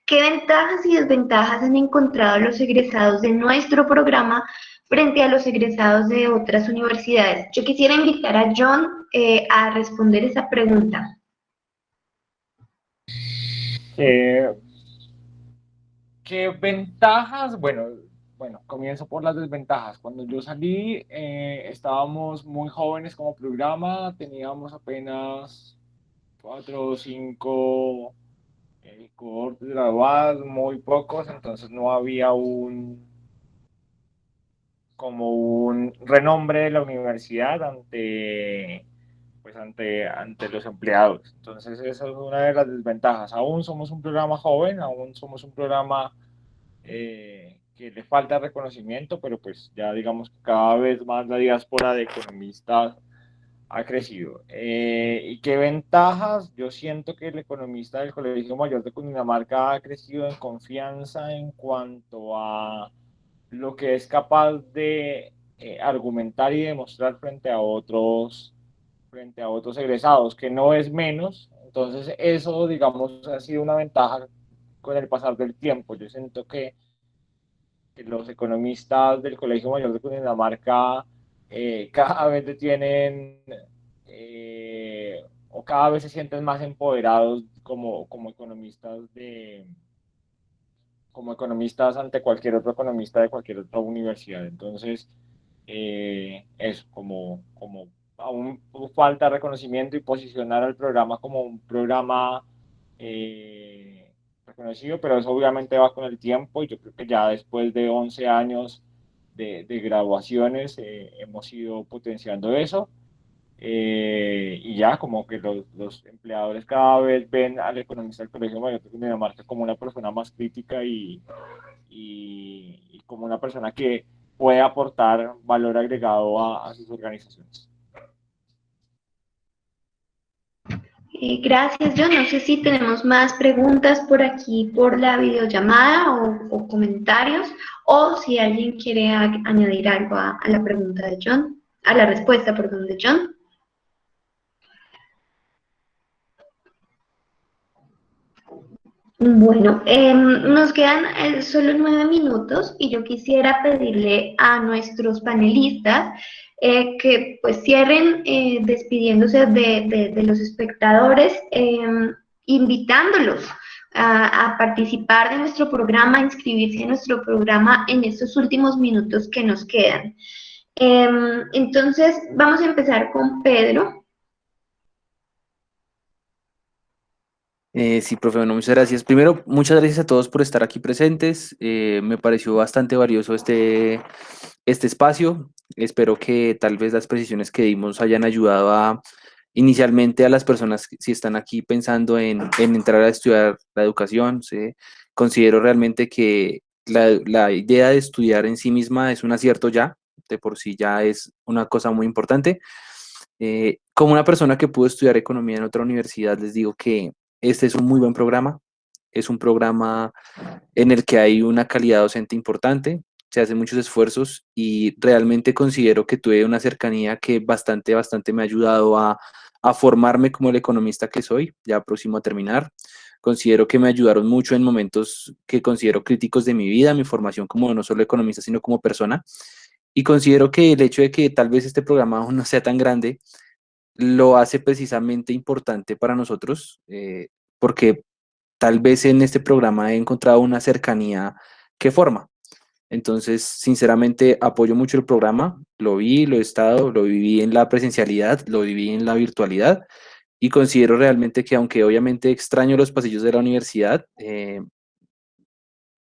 ¿Qué ventajas y desventajas han encontrado los egresados de nuestro programa frente a los egresados de otras universidades? Yo quisiera invitar a John a responder esa pregunta. ¿Qué ventajas? Bueno, comienzo por las desventajas. Cuando yo salí, estábamos muy jóvenes como programa, teníamos apenas 4 o 5 cohortes graduados, muy pocos, entonces no había como un renombre de la universidad ante los empleados. Entonces esa es una de las desventajas. Aún somos un programa joven, aún somos un programa que le falta reconocimiento, pero pues ya digamos que cada vez más la diáspora de economistas ha crecido. ¿Y qué ventajas? Yo siento que el economista del Colegio Mayor de Cundinamarca ha crecido en confianza en cuanto a lo que es capaz de argumentar y demostrar frente a otros egresados, que no es menos. Entonces, eso, digamos, ha sido una ventaja con el pasar del tiempo. Yo siento que los economistas del Colegio Mayor de Cundinamarca cada vez tienen o cada vez se sienten más empoderados como economistas ante cualquier otro economista de cualquier otra universidad. Entonces, eso, como aún falta reconocimiento y posicionar al programa como un programa reconocido, pero eso obviamente va con el tiempo y yo creo que ya después de 11 años de graduaciones hemos ido potenciando eso. Y ya como que los empleadores cada vez ven al economista del Colegio Mayor de Cundinamarca como una persona más crítica y como una persona que puede aportar valor agregado a sus organizaciones. Gracias, John. No sé si tenemos más preguntas por aquí por la videollamada o comentarios, o si alguien quiere añadir algo a la pregunta de John, a la respuesta, perdón, de John. Bueno, nos quedan solo 9 minutos y yo quisiera pedirle a nuestros panelistas que pues cierren despidiéndose de los espectadores, invitándolos a participar de nuestro programa, a inscribirse en nuestro programa en estos últimos minutos que nos quedan. Entonces, vamos a empezar con Pedro. Sí, profe, bueno, muchas gracias. Primero, muchas gracias a todos por estar aquí presentes. Me pareció bastante valioso este espacio. Espero que tal vez las precisiones que dimos hayan ayudado inicialmente a las personas que si están aquí pensando en entrar a estudiar la educación. ¿Sí? Considero realmente que la idea de estudiar en sí misma es un acierto ya, de por sí ya es una cosa muy importante. Como una persona que pudo estudiar economía en otra universidad, les digo que este es un muy buen programa, es un programa en el que hay una calidad docente importante, se hacen muchos esfuerzos y realmente considero que tuve una cercanía que bastante me ha ayudado a formarme como el economista que soy, ya próximo a terminar. Considero que me ayudaron mucho en momentos que considero críticos de mi vida, mi formación como no solo economista, sino como persona. Y considero que el hecho de que tal vez este programa aún no sea tan grande, lo hace precisamente importante para nosotros, porque tal vez en este programa he encontrado una cercanía que forma. Entonces, sinceramente, apoyo mucho el programa, lo vi, lo he estado, lo viví en la presencialidad, lo viví en la virtualidad y considero realmente que aunque obviamente extraño los pasillos de la universidad,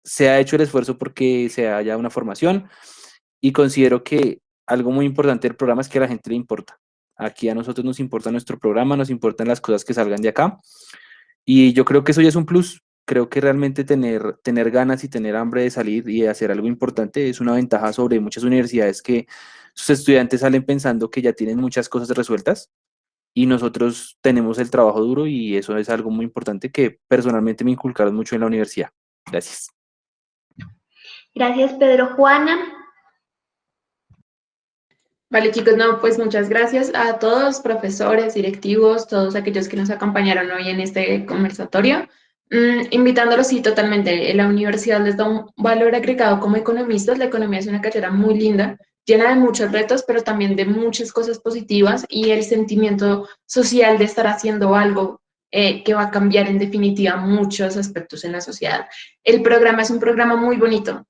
se ha hecho el esfuerzo porque se haya una formación y considero que algo muy importante del programa es que a la gente le importa. Aquí a nosotros nos importa nuestro programa, nos importan las cosas que salgan de acá. Y yo creo que eso ya es un plus. Creo que realmente tener ganas y tener hambre de salir y de hacer algo importante es una ventaja sobre muchas universidades que sus estudiantes salen pensando que ya tienen muchas cosas resueltas y nosotros tenemos el trabajo duro y eso es algo muy importante que personalmente me inculcaron mucho en la universidad. Gracias. Gracias, Pedro. Juana. Vale, chicos, no, pues muchas gracias a todos, profesores, directivos, todos aquellos que nos acompañaron hoy en este conversatorio. Invitándolos, sí, totalmente. La universidad les da un valor agregado como economistas. La economía es una carrera muy linda, llena de muchos retos, pero también de muchas cosas positivas y el sentimiento social de estar haciendo algo que va a cambiar en definitiva muchos aspectos en la sociedad. El programa es un programa muy bonito,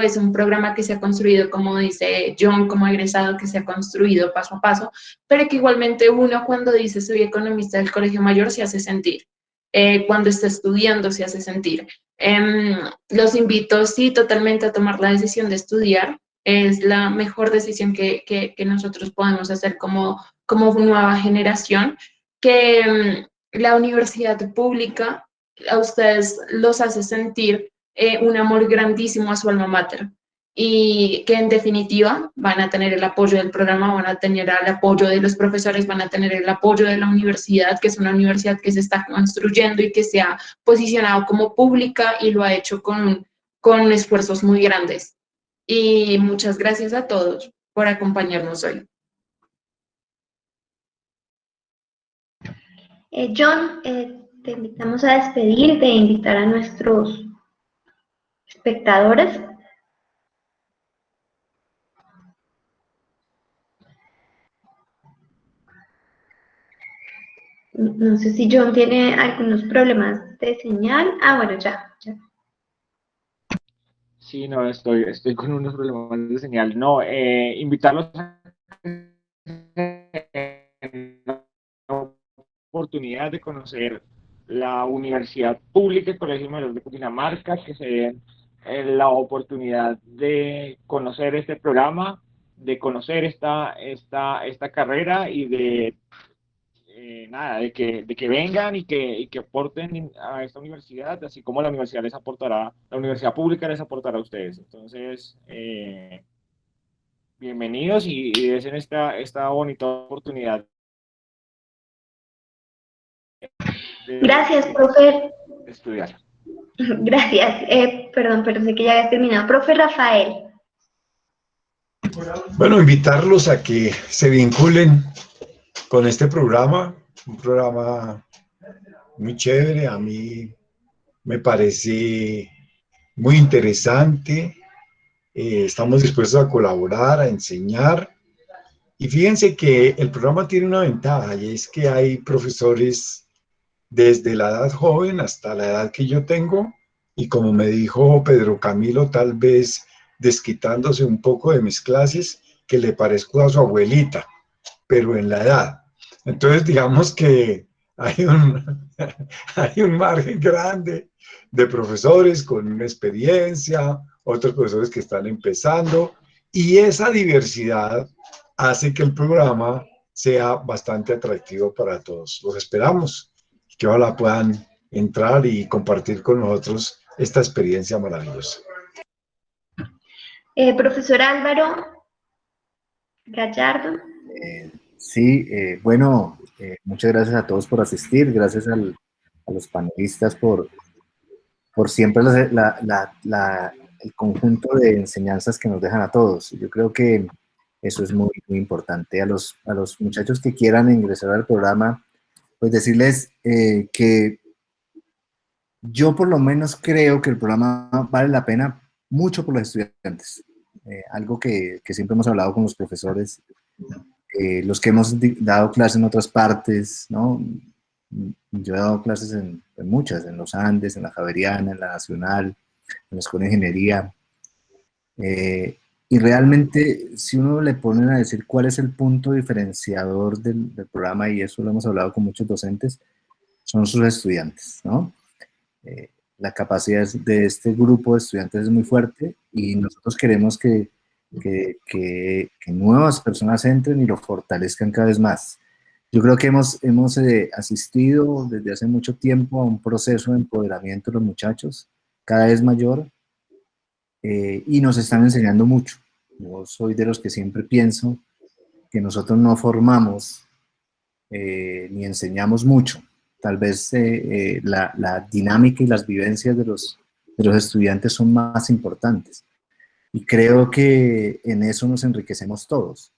es un programa que se ha construido, como dice John, como egresado, que se ha construido paso a paso, pero que igualmente uno cuando dice soy economista del Colegio Mayor se hace sentir. Cuando está estudiando se hace sentir. Los invito, sí, totalmente a tomar la decisión de estudiar. Es la mejor decisión que nosotros podemos hacer como nueva generación, que la universidad pública a ustedes los hace sentir un amor grandísimo a su alma mater y que en definitiva van a tener el apoyo del programa, van a tener el apoyo de los profesores, van a tener el apoyo de la universidad, que es una universidad que se está construyendo y que se ha posicionado como pública y lo ha hecho con esfuerzos muy grandes. Y muchas gracias a todos por acompañarnos hoy. John, te invitamos a despedirte e invitar a nuestros espectadores. No sé si John tiene algunos problemas de señal. Ah, bueno, ya. Sí, no, estoy con unos problemas de señal. No, invitarlos a la oportunidad de conocer la Universidad Pública y Colegio Mayor de Cundinamarca, que se den la oportunidad de conocer este programa, de conocer esta carrera y de nada, de que vengan y que aporten a esta universidad, así como la universidad les aportará, la universidad pública les aportará a ustedes. Entonces, bienvenidos y desen esta bonita oportunidad. Gracias, profe. De estudiar. Gracias. Perdón, pero sé que ya habías terminado. Profe Rafael. Bueno, invitarlos a que se vinculen con este programa, un programa muy chévere, a mí me parece muy interesante, estamos dispuestos a colaborar, a enseñar, y fíjense que el programa tiene una ventaja, y es que hay profesores desde la edad joven hasta la edad que yo tengo, y como me dijo Pedro Camilo, tal vez desquitándose un poco de mis clases, que le parezco a su abuelita, pero en la edad. Entonces, digamos que hay hay un margen grande de profesores con una experiencia, otros profesores que están empezando, y esa diversidad hace que el programa sea bastante atractivo para todos. Los esperamos, que ojalá puedan entrar y compartir con nosotros esta experiencia maravillosa. Profesor Álvaro Gallardo. Sí, bueno, muchas gracias a todos por asistir, gracias a los panelistas por siempre el conjunto de enseñanzas que nos dejan a todos. Yo creo que eso es muy, muy importante. A los muchachos que quieran ingresar al programa, pues decirles que yo por lo menos creo que el programa vale la pena mucho por los estudiantes. Algo que siempre hemos hablado con los profesores, los que hemos dado clases en otras partes, ¿no? Yo he dado clases en muchas, en los Andes, en la Javeriana, en la Nacional, en la Escuela de Ingeniería. Y realmente, si uno le ponen a decir cuál es el punto diferenciador del programa, y eso lo hemos hablado con muchos docentes, son sus estudiantes, ¿no? La capacidad de este grupo de estudiantes es muy fuerte y nosotros queremos que nuevas personas entren y lo fortalezcan cada vez más. Yo creo que hemos asistido desde hace mucho tiempo a un proceso de empoderamiento de los muchachos, cada vez mayor, y nos están enseñando mucho. Yo soy de los que siempre pienso que nosotros no formamos ni enseñamos mucho. Tal vez la dinámica y las vivencias de los estudiantes son más importantes. Y creo que en eso nos enriquecemos todos.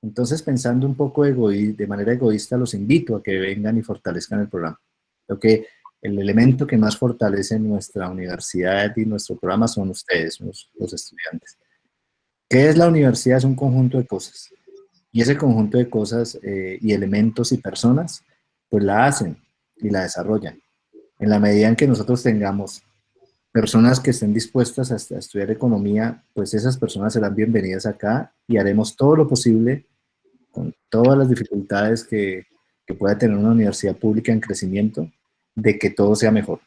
Entonces, pensando un poco de manera egoísta, los invito a que vengan y fortalezcan el programa. Creo que el elemento que más fortalece nuestra universidad y nuestro programa son ustedes, los estudiantes. ¿Qué es la universidad? Es un conjunto de cosas. Y ese conjunto de cosas y elementos y personas, pues la hacen y la desarrollan. En la medida en que nosotros tengamos personas que estén dispuestas a estudiar economía, pues esas personas serán bienvenidas acá y haremos todo lo posible con todas las dificultades que pueda tener una universidad pública en crecimiento, de que todo sea mejor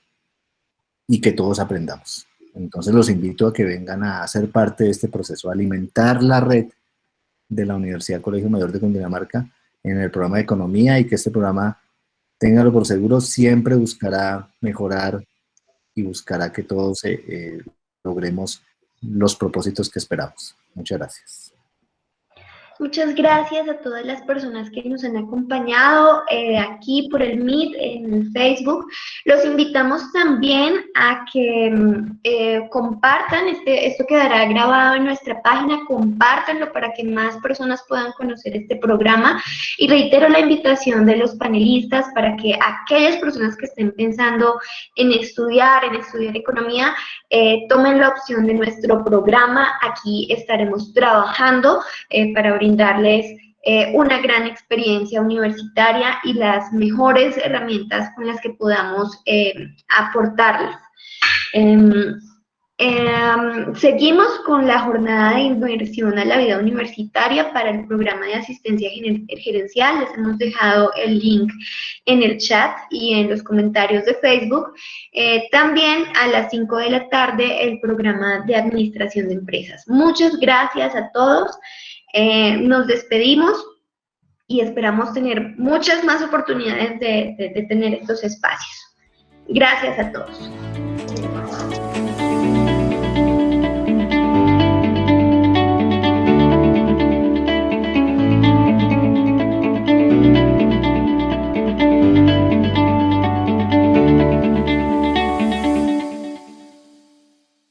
y que todos aprendamos. Entonces los invito a que vengan a ser parte de este proceso, a alimentar la red de la Universidad Colegio Mayor de Cundinamarca en el programa de economía, y que este programa, téngalo por seguro, siempre buscará mejorar y buscará que todos logremos los propósitos que esperamos. Muchas gracias. Muchas gracias a todas las personas que nos han acompañado aquí por el Meet, en el Facebook. Los invitamos también a que compartan, esto quedará grabado en nuestra página, compártanlo para que más personas puedan conocer este programa. Y reitero la invitación de los panelistas para que aquellas personas que estén pensando en estudiar economía, tomen la opción de nuestro programa. Aquí estaremos trabajando para brindarles una gran experiencia universitaria y las mejores herramientas con las que podamos aportarles. Seguimos con la jornada de inmersión a la vida universitaria para el programa de asistencia gerencial. Les hemos dejado el link en el chat y en los comentarios de Facebook. También a las 5 de la tarde el programa de administración de empresas. Muchas gracias a todos. Nos despedimos y esperamos tener muchas más oportunidades de tener estos espacios. Gracias a todos.